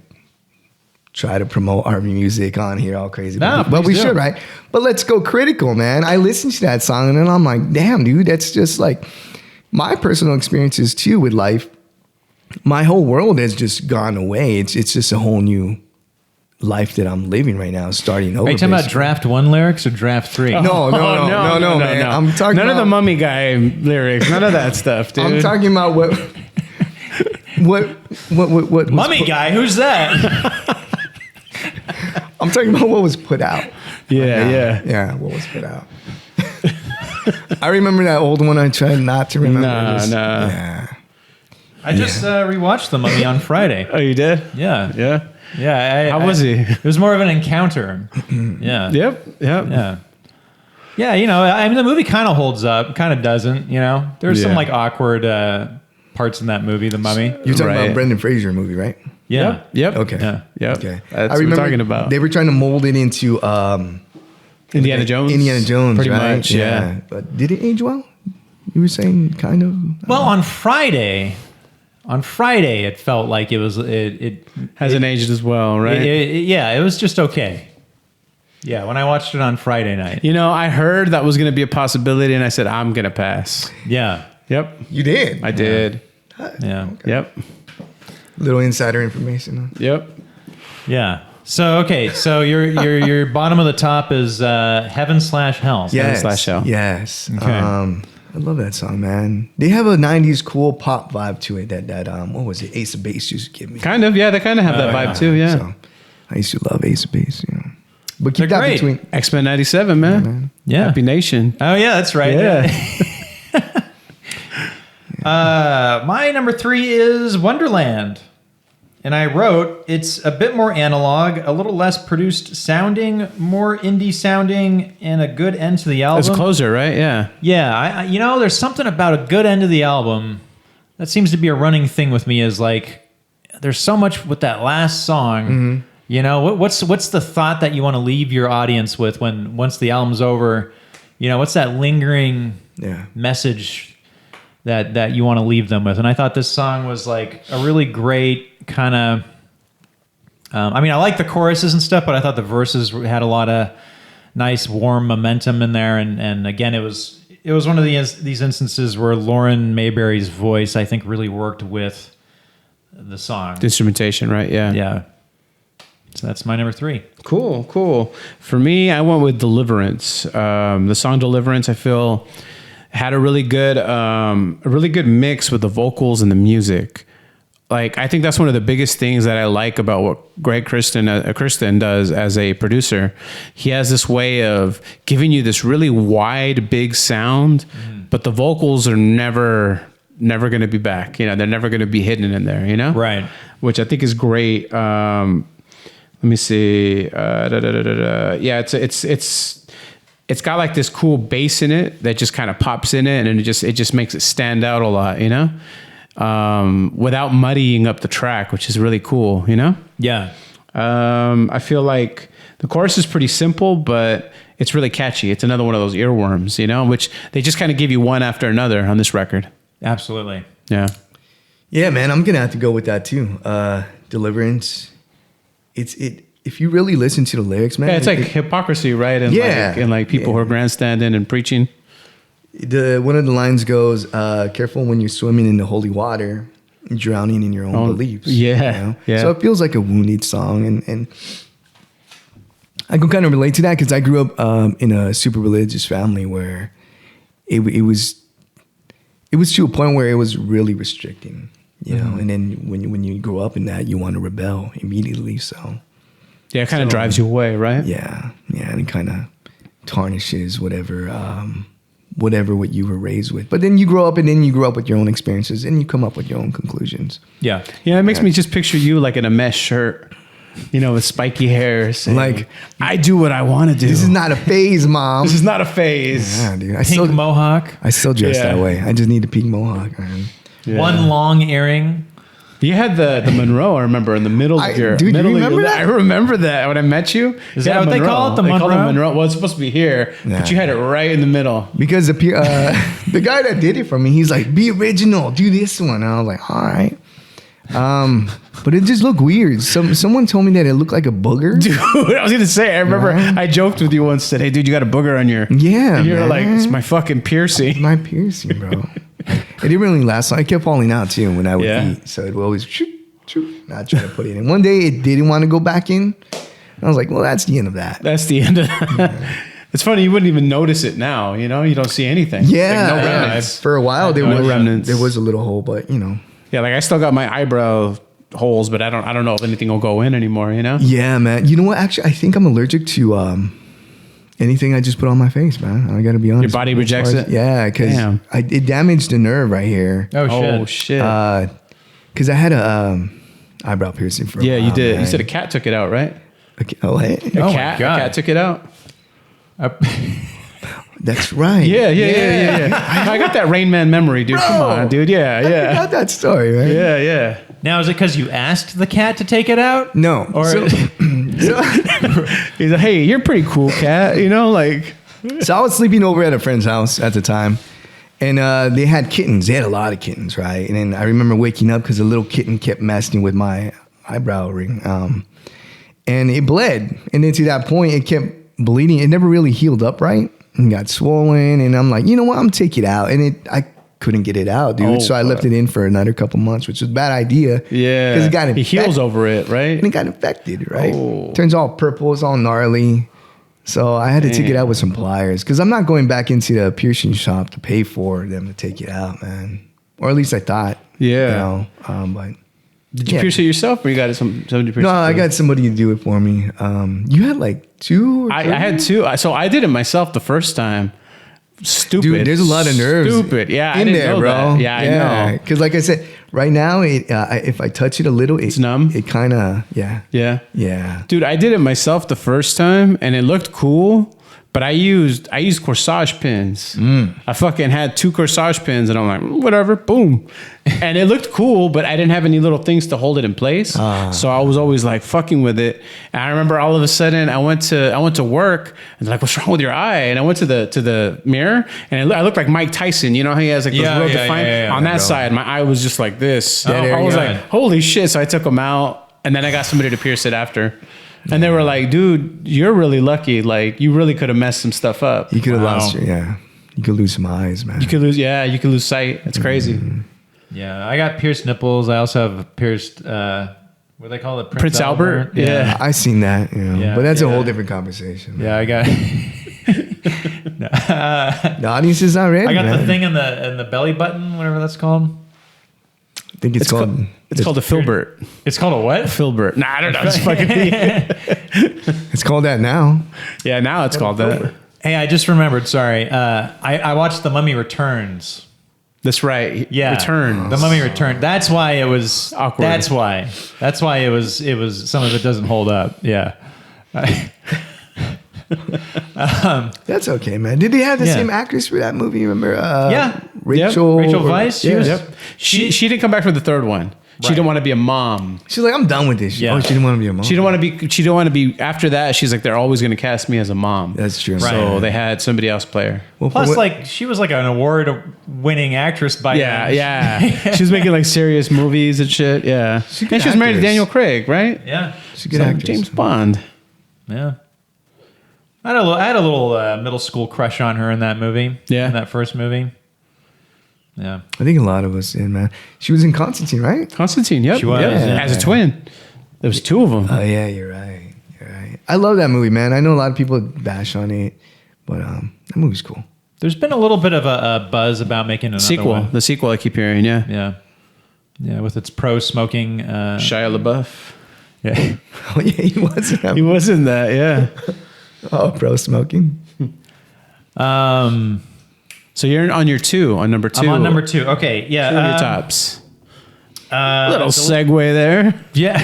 try to promote R&B music on here all crazy. No, but we please do. should, right? But let's go critical, man. I listened to that song and then I'm like, damn, dude, that's just like my personal experiences too with life. My whole world has just gone away. It's just a whole new life that I'm living right now, starting over. Are you talking about basically. draft 1 lyrics or draft 3? No, man. I'm talking None of about the Mummy Guy lyrics. None of that stuff, dude. I'm talking about what What Mummy guy, who's that? I'm talking about what was put out. Yeah. What was put out? I remember that old one. I tried not to remember. Nah. Yeah. I just rewatched The Mummy on Friday. Oh, you did? Yeah. How was he? It was more of an encounter. Yeah. Yep. Yeah. Yeah, I mean, the movie kind of holds up, kind of doesn't, There's some, awkward parts in that movie, The Mummy. You're talking about Brendan Fraser movie, right? Yeah. Yep. Okay. Yeah. Yep. Okay. That's what we're talking about. They were trying to mold it into Indiana Jones. Indiana Jones, pretty right? much. Yeah. But did it age well? You were saying kind of. Well, on Friday, it felt like it Hasn't aged as well, right? It was just okay. Yeah, when I watched it on Friday night. I heard that was going to be a possibility, and I said, I'm going to pass. Yeah. Yep. You did? I did. Yeah. Okay. Yep. Little insider information. Huh? Yep. Yeah. So your bottom of the top is Heaven/Hell. Heaven/Hell. Yes. Okay. I love that song, man. They have a '90s cool pop vibe to it. That what was it? Ace of Base used to give me. Kind of. Yeah, they kind of have that vibe too. Yeah. So, I used to love Ace of Base. But keep They're that great. between. X-Men '97, man. Yeah. Happy Nation. Oh yeah, that's right. Yeah. My number 3 is Wonderland. And I wrote, it's a bit more analog, a little less produced sounding, more indie sounding, and a good end to the album. It's closer, right? Yeah. Yeah, there's something about a good end of the album that seems to be a running thing with me. Is there's so much with that last song. Mm-hmm. What's the thought that you want to leave your audience with once the album's over? What's that lingering message that you want to leave them with? And I thought this song was a really great kind of. I like the choruses and stuff, but I thought the verses had a lot of nice, warm momentum in there. And again, it was one of these instances where Lauren Mayberry's voice, I think, really worked with the song. The instrumentation, right? Yeah. Yeah. So that's my number 3. Cool. For me, I went with Deliverance. The song Deliverance, I feel, had a really good mix with the vocals and the music. I think that's one of the biggest things that I like about what Greg Kurstin does as a producer. He has this way of giving you this really wide, big sound, but the vocals are never going to be back. They're never going to be hidden in there. Right. Which I think is great. Let me see. Yeah, it's got this cool bass in it that just kind of pops in it, and it just makes it stand out a lot, without muddying up the track, which is really cool, Yeah. I feel like the chorus is pretty simple, but it's really catchy. It's another one of those earworms, which they just kind of give you one after another on this record. Absolutely. Yeah. Yeah, man, I'm gonna have to go with that too. Deliverance. If you really listen to the lyrics, man. Yeah, it's hypocrisy, right? And people who are grandstanding and preaching. One of the lines goes, "Careful when you're swimming in the holy water, drowning in your own beliefs." Yeah, yeah. So it feels like a wounded song, and I can kind of relate to that because I grew up in a super religious family where it was to a point where it was really restricting, And then when you grow up in that, you want to rebel immediately. So yeah, it kind of drives you away, right? Yeah, and it kind of tarnishes whatever what you were raised with. But then you grow up, and then you grow up with your own experiences, and you come up with your own conclusions. Yeah. Yeah, it makes me just picture you in a mesh shirt, with spiky hair, saying, I do what I want to do. This is not a phase, Mom. This is not a phase. Yeah, dude. Pink mohawk. I still dress that way. I just need a pink mohawk, man. Yeah. One long earring. You had the Monroe, I remember, in the middle of your... Dude, you middle remember of your, that? I remember that when I met you. Is that what they call it, the They call it Monroe? Monroe. Well, it's supposed to be here, but you had it right in the middle. Because the guy that did it for me, he's like, be original, do this one. And I was like, all right. But it just looked weird. Someone told me that it looked like a booger. Dude, I was going to say, I remember I joked with you once, said, hey, dude, you got a booger on your... Yeah, and you're man. like, it's my fucking piercing. My piercing, bro. It didn't really last long. It kept falling out, too, when I would eat. So it would always... not trying to put it in. One day it didn't want to go back in. I was like, well, that's the end of that. That's the end of It's funny, you wouldn't even notice it now, you don't see anything. Yeah. No remnants. For a while, there No remnants. was a little hole, but, Yeah, like I still got my eyebrow holes, but I don't know if anything will go in anymore, you know? Yeah, man. You know what? Actually, I think I'm allergic to anything I just put on my face, man. I got to be honest. Your body rejects it? Yeah, because it damaged the nerve right here. Oh, shit. Because I had a eyebrow piercing for a while, you did. man. You said a cat took it out, right? Oh, hey. Oh, A cat took it out? That's right. Yeah. I got that Rain Man memory, dude. Bro, Come on, dude. I got that story, man. Yeah. Now, is it because you asked the cat to take it out? No. Or He's like, hey, you're pretty cool, cat. You know, like. So I was sleeping over at a friend's house at the time, and they had kittens. They had a lot of kittens, right? And then I remember waking up because a little kitten kept messing with my eyebrow ring, and it bled. And then to that point, it kept bleeding. It never really healed up right and got swollen. And I'm like, you know what? I'm gonna take it out. And I couldn't get it out, dude. So I left it in for another couple months, which was a bad idea. Yeah, because it got infected. He heals over it, right? And it got infected, right? Oh. Turns all purple. It's all gnarly. So I had to take it out with some pliers because I'm not going back into the piercing shop to pay for them to take it out, man. Or at least I thought. Yeah. You know, but did you pierce it yourself, or you got somebody pierce no, it? I got somebody to do it for me. You had like 2 or 3? I had 2. So I did it myself the first time. Stupid. Dude, there's a lot of nerves. Stupid. Yeah, I in didn't there, know bro. That. Yeah, I know. Because like I said, right now, if I touch it a little, it's numb. It kind of, Yeah. Dude, I did it myself the first time, and it looked cool. But I used corsage pins. I fucking had 2 corsage pins, and I'm like, whatever, boom. And it looked cool, but I didn't have any little things to hold it in place. So I was always like fucking with it. And I remember all of a sudden I went to work, and they're like, what's wrong with your eye? And I went to the mirror, and I looked like Mike Tyson. You know how he has like those real defined on that side. My eye was just like this. I was like, holy shit! So I took them out, and then I got somebody to pierce it after. And they were like, dude, you're really lucky. Like, you really could have messed some stuff up. You could have lost you could lose some eyes, man. You could lose sight. It's crazy. Yeah, I got pierced nipples. I also have pierced, what do they call it? Prince Albert? Yeah. I seen that, you know. Yeah, but that's a whole different conversation. Yeah, I got... The audience is not ready, I got man. the thing in the belly button, whatever that's called. I think it's called a filbert. It's called a what? Filbert. Nah, I don't know. It's fucking. It's called that now. Yeah, now it's called that. Hey, I just remembered. Sorry, I watched The Mummy Returns. That's right. Yeah, Return. The Mummy Returns. That's why it was awkward. That's why it was. Some of it doesn't hold up. Yeah. That's okay, man. Did they have the same actress for that movie? Remember? Rachel Weisz. She didn't come back for the third one. She didn't want to be a mom. She's like, I'm done with this. Yeah. Oh, she didn't want to be a mom. She didn't want to be after that. She's like, they're always going to cast me as a mom. That's true. So they had somebody else play her. Well, Plus, like, she was like an award-winning actress by then. Yeah. She was making like serious movies and shit. Yeah. And she was married to Daniel Craig, right? Yeah. she's a good actress. James Bond. Yeah. I had a little middle school crush on her in that movie. Yeah. In that first movie. Yeah. I think a lot of us did, man. She was in Constantine, right? Constantine, yep. She was, yeah. As a twin. There was 2 of them. Oh, yeah, you're right. I love that movie, man. I know a lot of people bash on it, but that movie's cool. There's been a little bit of a buzz about making another sequel. one. The sequel I keep hearing, yeah. Yeah. Yeah, with its pro-smoking. Shia LaBeouf. Yeah. Oh, yeah, he was in that. He was in that, yeah. Oh, bro, smoking. So you're on your 2, on number 2. I'm on number 2. Okay, yeah. 2 of your tops. Little segue there. Yeah.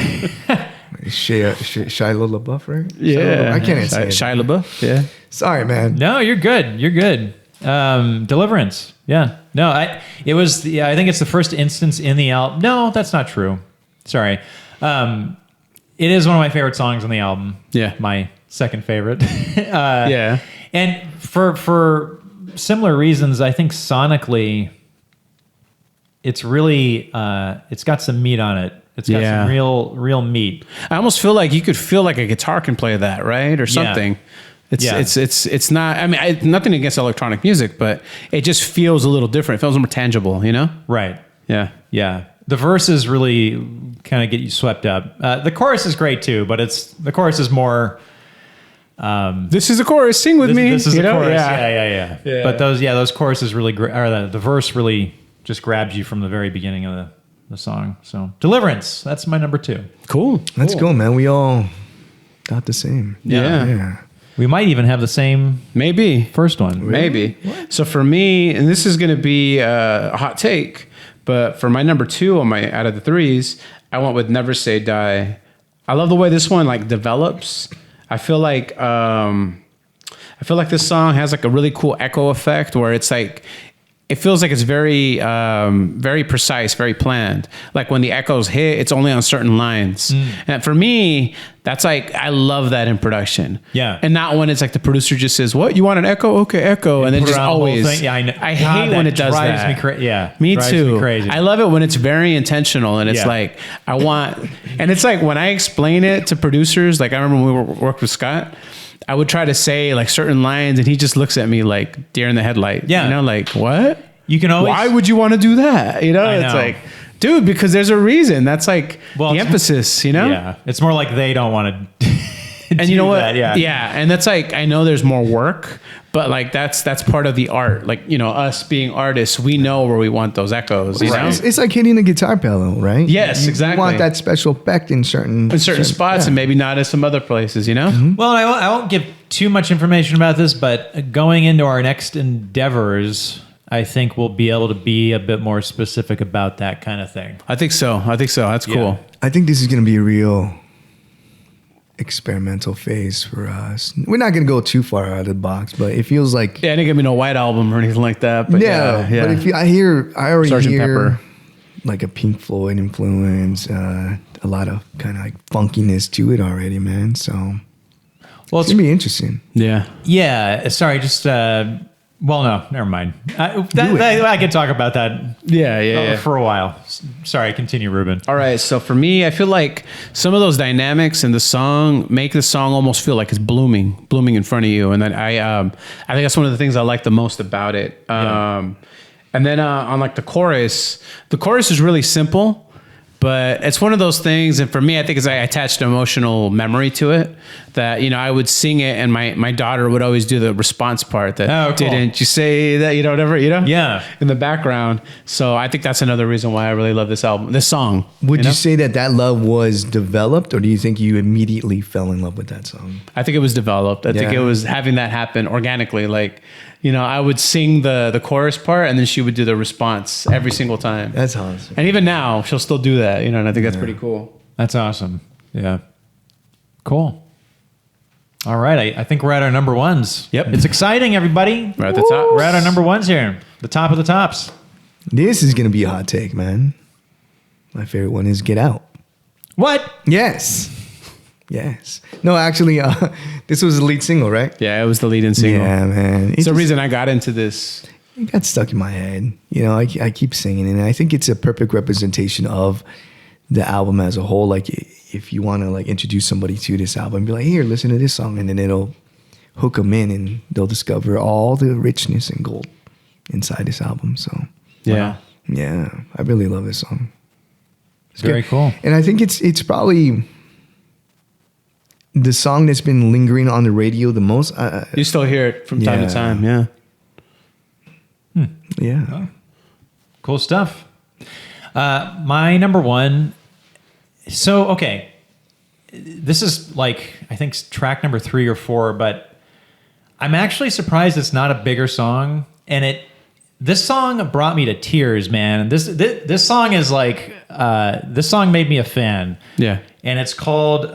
Shia LaBeouf, right? Yeah. I can't say it. Shia LaBeouf, yeah. Sorry, man. No, you're good. You're good. Deliverance. Yeah. No, I think it's the first instance in the album. No, that's not true. Sorry. It is one of my favorite songs on the album. Yeah. My second favorite. Yeah. And for similar reasons, I think sonically, it's really it's got some meat on it. It's got some real meat. I almost feel like you could feel like a guitar can play that, right? Or something. It's not, I mean, nothing against electronic music, but it just feels a little different. It feels more tangible, you know? Right. Yeah. Yeah. The verses really kind of get you swept up. The chorus is great too, but the chorus is more. This is a chorus. Sing with me. This is you a know? chorus. Yeah. Yeah. But those choruses really, or the verse really just grabs you from the very beginning of the song. So Deliverance, that's my number 2. Cool. Let's go, man. We all got the same. Yeah. We might even have the same Maybe. first one. Maybe. So for me, and this is going to be a hot take, but for my number 2 on my out of the 3s, I went with Never Say Die. I love the way this one like develops. I feel like this song has like a really cool echo effect where it's like it feels like it's very very precise, very planned. Like when the echoes hit, it's only on certain lines. And for me, that's like I love that in production. Yeah. And not when it's like the producer just says, "What, you want an echo? Okay, echo." And then Put just around the whole always thing. Yeah, I know. I God, hate that when it does drives that. me crazy. Yeah. Me drives too. Me crazy. I love it when it's very intentional and it's Yeah. like I want, and it's like when I explain it to producers, like I remember when we worked with Scott, I would try to say like certain lines and he just looks at me like deer in the headlight. Yeah. You know, like what? You can always. Why would you want to do that? You know, I it's know. like, dude, because there's a reason. That's like the it's- emphasis, you know? Yeah. It's more like they don't want to. And you know what? That, yeah. Yeah. And that's like, I know there's more work, but like that's part of the art. Like, you know, us being artists, we know where we want those echoes, you know? It's like hitting a guitar pedal, right? Yes, You exactly. want that special effect in certain Spots yeah. and maybe not in some other places, you know? Well, I won't give too much information about this, but going into our next endeavors, I think we'll be able to be a bit more specific about that kind of thing. I think so. That's cool. I think this is going to be a real experimental phase for us. We're not going to go too far out of the box, but it feels like Yeah, I didn't give me no White Album or anything like that. But yeah. But if I already Sgt. hear Pepper. like a Pink Floyd influence, a lot of kind of like funkiness to it already, man. So Well, it's gonna be interesting. Yeah. yeah. Sorry, just. Well, no, never mind. I could talk about that Yeah. for a while. Sorry, continue, Ruben. All right. So for me, I feel like some of those dynamics in the song make the song almost feel like it's blooming in front of you. And then I think that's one of the things I like the most about it. And then on like the chorus is really simple, but it's one of those things. And for me, I think I attached an emotional memory to it that, you know, I would sing it and my daughter would always do the response part that, Oh, cool. didn't you say that, you know, whatever, you know? Yeah. In the background. So I think that's another reason why I really love this song. Would know? you say that love was developed, or do you think you immediately fell in love with that song? I think it was developed. I think Yeah. it was having that happen organically. Like, you know, I would sing the chorus part and then she would do the response every single time. That's awesome. And even now, she'll still do that, you know, and I think that's pretty cool. That's awesome. Yeah. Cool. All right. I think we're at our number ones. Yep. It's exciting, everybody. We're at the top. We're at our number ones here. The top of the tops. This is gonna be a hot take, man. My favorite one is Get Out. What? Yes. No, actually, this was the lead single, right? Yeah, it was the lead-in single. Yeah, man. It's the reason I got into this. It got stuck in my head. You know, I keep singing it, and I think it's a perfect representation of the album as a whole. Like, if you want to like introduce somebody to this album, be like, here, listen to this song, and then it'll hook them in, and they'll discover all the richness and gold inside this album. So, Yeah. yeah, I really love this song. It's Very good. cool. And I think it's probably the song that's been lingering on the radio the most. You still hear it from time Yeah. to time, yeah. Yeah. Cool stuff. My number one. So, okay. This is like, I think track number 3 or 4, but I'm actually surprised it's not a bigger song. And this song brought me to tears, man. This song is like, this song made me a fan. Yeah. And it's called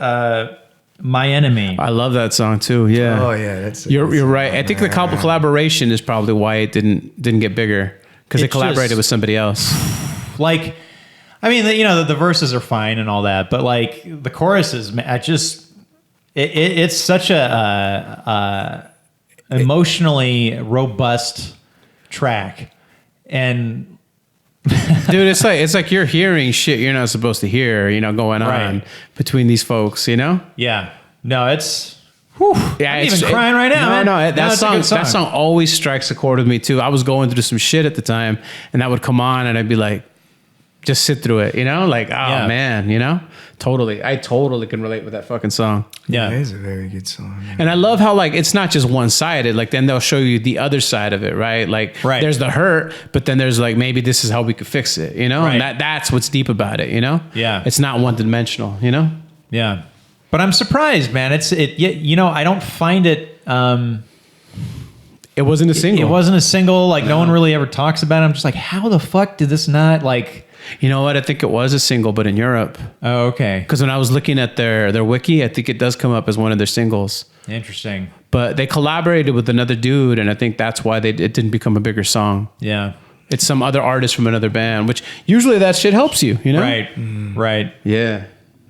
My Enemy. I love that song too, yeah. Oh yeah, that's You're right. I think the collaboration is probably why it didn't get bigger because they It's collaborated just- with somebody else. Like, I mean, the verses are fine and all that, but like the choruses, man, it's such a emotionally robust track, and Dude, it's like you're hearing shit you're not supposed to hear, you know, going on Right. between these folks, you know? yeah, no, it's. Whew, Yeah, I'm even crying right now. man. No, No, that it's a good that song always strikes a chord with me too. I was going through some shit at the time, and that would come on, and I'd be like, just sit through it, you know? Like, oh Yeah. man, you know? Totally. I totally can relate with that fucking song. Yeah. It is a very good song. Man. And I love how like it's not just one-sided. Like then they'll show you the other side of it, right? Like there's the hurt, but then there's like maybe this is how we could fix it, you know? Right. And that's what's deep about it, you know? Yeah. It's not one-dimensional, you know? Yeah. But I'm surprised, man. You know, I don't find it It wasn't a single. It wasn't a single, like no one really ever talks about it. I'm just like, how the fuck did this not like... You know what? I think it was a single, but in Europe. Oh, okay. Because when I was looking at their wiki, I think it does come up as one of their singles. Interesting. But they collaborated with another dude, and I think that's why it didn't become a bigger song. Yeah. It's some other artist from another band, which usually that shit helps you, you know? Right. Right. Yeah.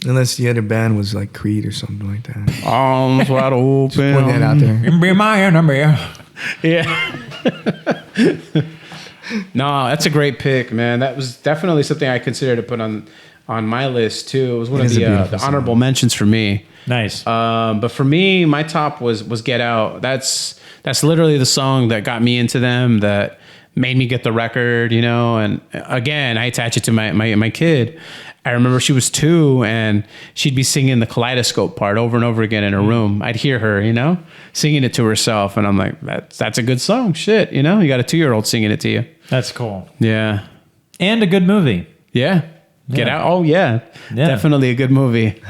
Unless the other band was like Creed or something like that. Arms wide open. Just putting that out there. Be my enemy. Yeah. No, that's a great pick, man. That was definitely something I considered to put on my list too. It was one of the honorable mentions for me. Nice. But for me, my top was Get Out. That's literally the song that got me into them, that made me get the record, you know. And again, I attach it to my kid. I remember she was 2 and she'd be singing the Kaleidoscope part over and over again in her room. I'd hear her, you know, singing it to herself. And I'm like, that's a good song. Shit, you know, you got a 2-year-old singing it to you. That's cool. Yeah. And a good movie. Yeah. Get Yeah. Out. Oh, yeah. Definitely a good movie.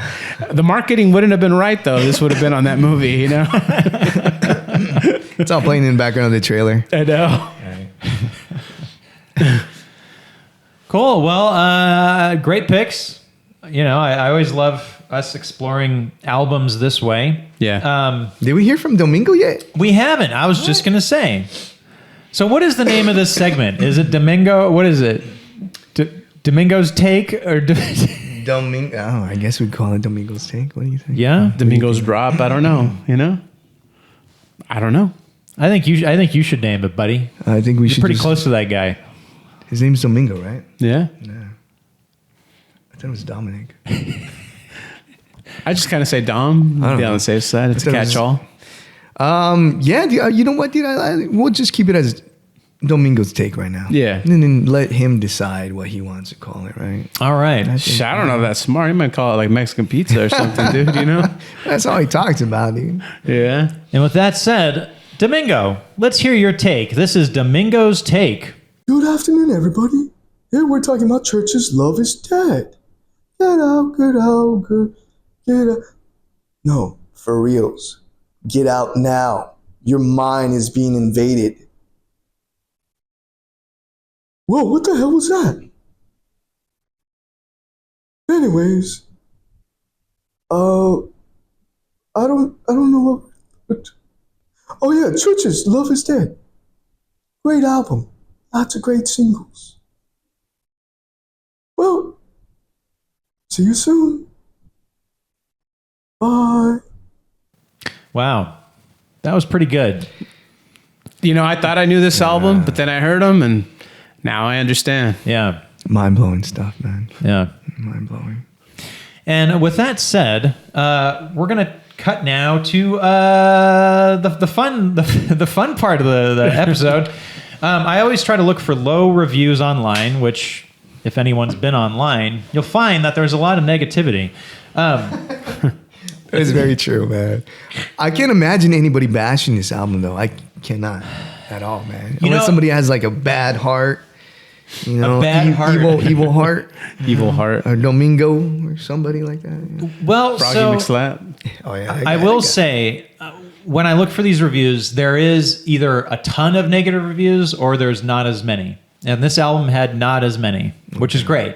The marketing wouldn't have been right, though. This would have been on that movie, you know? It's all playing in the background of the trailer. I know. Cool. Well, great picks. You know, I always love us exploring albums this way. Yeah. Did we hear from Domingo yet? We haven't. I was just going to say. So what is the name of this segment? Is it Domingo? What is it? Domingo's Take? Or Domingo. Oh, I guess we'd call it Domingo's Take. What do you think? Yeah. Domingo's Drop. I don't know. You know? I don't know. I think you should name it, buddy. I think we You're should. pretty close to that guy. His name's Domingo, right? Yeah. Yeah. I thought it was Dominic. I just kind of say Dom. Be I on don't know. the safe side. It's a I thought it was- catch-all. Yeah, dude, you know what, dude? We'll just keep it as Domingo's Take right now. Yeah. And then let him decide what he wants to call it, right? All right. Shit, I don't know if that's smart. You might call it like Mexican pizza or something, dude, you know? That's all he talks about, dude. Yeah. And with that said, Domingo, let's hear your take. This is Domingo's Take. Good afternoon, everybody. Here we're talking about Chvrches' Love is Dead. Get out, get out. No, for reals. Get out now. Your mind is being invaded. Whoa, what the hell was that? Anyways, I don't know what. Oh yeah, Chvrches' Love is Dead. Great album. Lots of great singles. Well, see you soon. Bye. Wow. That was pretty good. You know, I thought I knew this album, but then I heard them, and now I understand. Yeah. Mind-blowing stuff, man. Yeah. Mind-blowing. And with that said, we're gonna cut now to the fun part of the episode. I always try to look for low reviews online, which, if anyone's been online, you'll find that there's a lot of negativity. It's very true, man. I can't imagine anybody bashing this album, though. I cannot at all, man. Unless somebody has like a bad heart, you know, heart. evil heart, Evil Heart. or Domingo, or somebody like that. Yeah. Well, Froggy so McSlap. Oh yeah, I will say, when I look for these reviews, there is either a ton of negative reviews or there's not as many. And this album had not as many, which is great.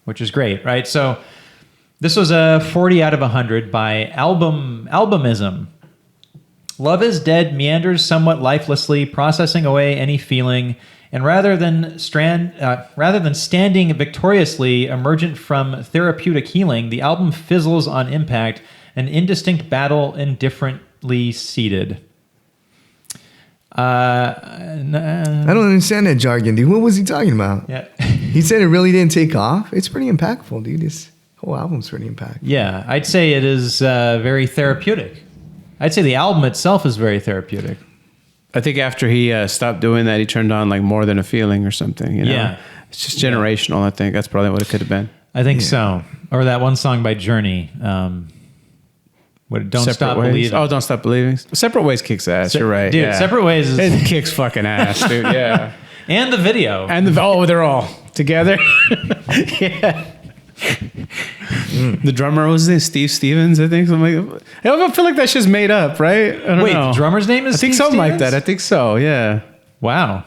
Right? So this was a 40 out of 100 by Albumism. Love is Dead meanders somewhat lifelessly, processing away any feeling, and rather than standing victoriously emergent from therapeutic healing, the album fizzles on impact, an indistinct battle indifferently seated. I don't understand that jargon, dude. What was he talking about? Yeah. He said it really didn't take off. It's pretty impactful, dude. This whole album's pretty impactful. Yeah, I'd say it is very therapeutic. I'd say the album itself is very therapeutic. I think after he stopped doing that, he turned on like More Than a Feeling or something. You know? Yeah. It's just generational, I think. That's probably what it could have been. I think so. Or that one song by Journey. What? Don't Separate Stop Ways. Believing. Oh, Don't Stop Believing. Separate Ways kicks ass. You're right. Dude, yeah. Separate Ways is... It kicks fucking ass, dude. Yeah. And the video. And they're all together. Yeah. The drummer was this Steve Stevens, I think. Something like, I don't feel like that shit's made up, right? I don't Wait, know. the drummer's name is I think Steve something like Stevens? that. I think so. Yeah. Wow.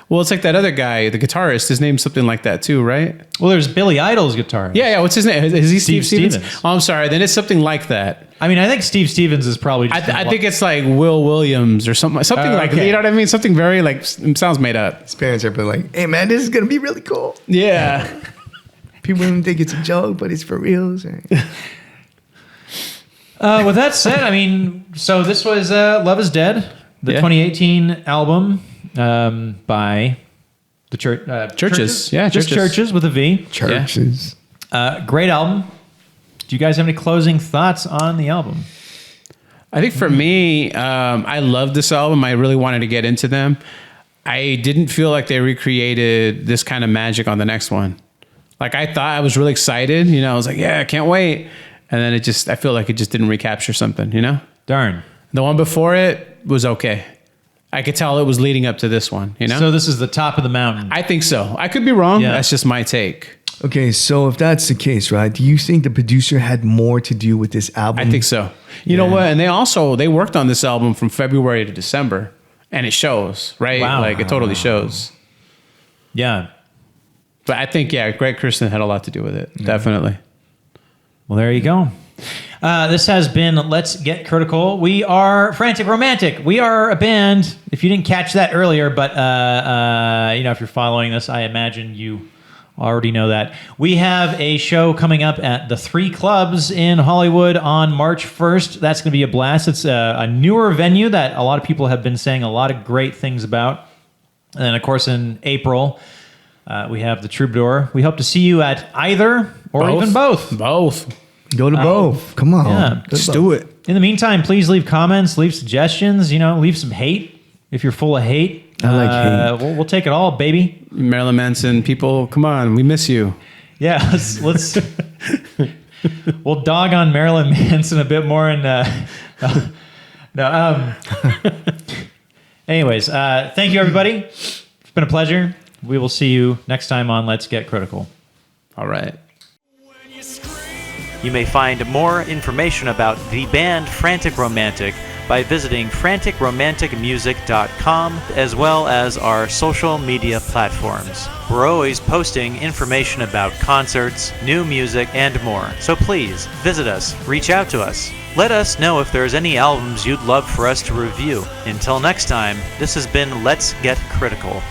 Well, it's like that other guy, the guitarist. His name's something like that too, right? Well, there's Billy Idol's guitar. Yeah. What's his name? Is he Steve Stevens? Stevens. Oh, I'm sorry. Then it's something like that. I mean, I think Steve Stevens is probably just... I think it's like Will Williams or something like okay. you know what I mean? Something very like sounds made up. His parents are like, hey man, this is gonna be really cool. Yeah. People don't think it's a joke, but it's for real. So. With that said, I mean, so this was Love Is Dead, the 2018 album by the Churches. Yeah, Just Churches with a V. Churches. Great album. Do you guys have any closing thoughts on the album? I think for me, I loved this album. I really wanted to get into them. I didn't feel like they recreated this kind of magic on the next one. Like I thought, I was really excited. You know, I was like, yeah, I can't wait. And then I feel like it just didn't recapture something, you know? Darn. The one before it was okay. I could tell it was leading up to this one, you know? So this is the top of the mountain. I think so. I could be wrong. Yeah. That's just my take. Okay, so if that's the case, right? Do you think the producer had more to do with this album? I think so. You know what? And they worked on this album from February to December, and it shows, right? Wow. Like it totally shows. Yeah. But I think, Greg Kirsten had a lot to do with it. Definitely. Well, there you go. This has been Let's Get Critical. We are Frantic Romantic. We are a band, if you didn't catch that earlier, but if you're following this, I imagine you already know that. We have a show coming up at the 3 Clubs in Hollywood on March 1st. That's going to be a blast. It's a newer venue that a lot of people have been saying a lot of great things about. And then, of course, in April, we have the Troubadour. We hope to see you at either or even both. Both. Go to both. Come on. Yeah. Just do it. In the meantime, please leave comments, leave suggestions, leave some hate if you're full of hate. I like hate. We'll take it all, baby. Marilyn Manson people, come on, we miss you. Yeah, let's we'll dog on Marilyn Manson a bit more and anyways, thank you everybody. It's been a pleasure. We will see you next time on Let's Get Critical. All right. You may find more information about the band Frantic Romantic by visiting franticromanticmusic.com, as well as our social media platforms. We're always posting information about concerts, new music, and more. So please visit us, reach out to us. Let us know if there's any albums you'd love for us to review. Until next time, this has been Let's Get Critical.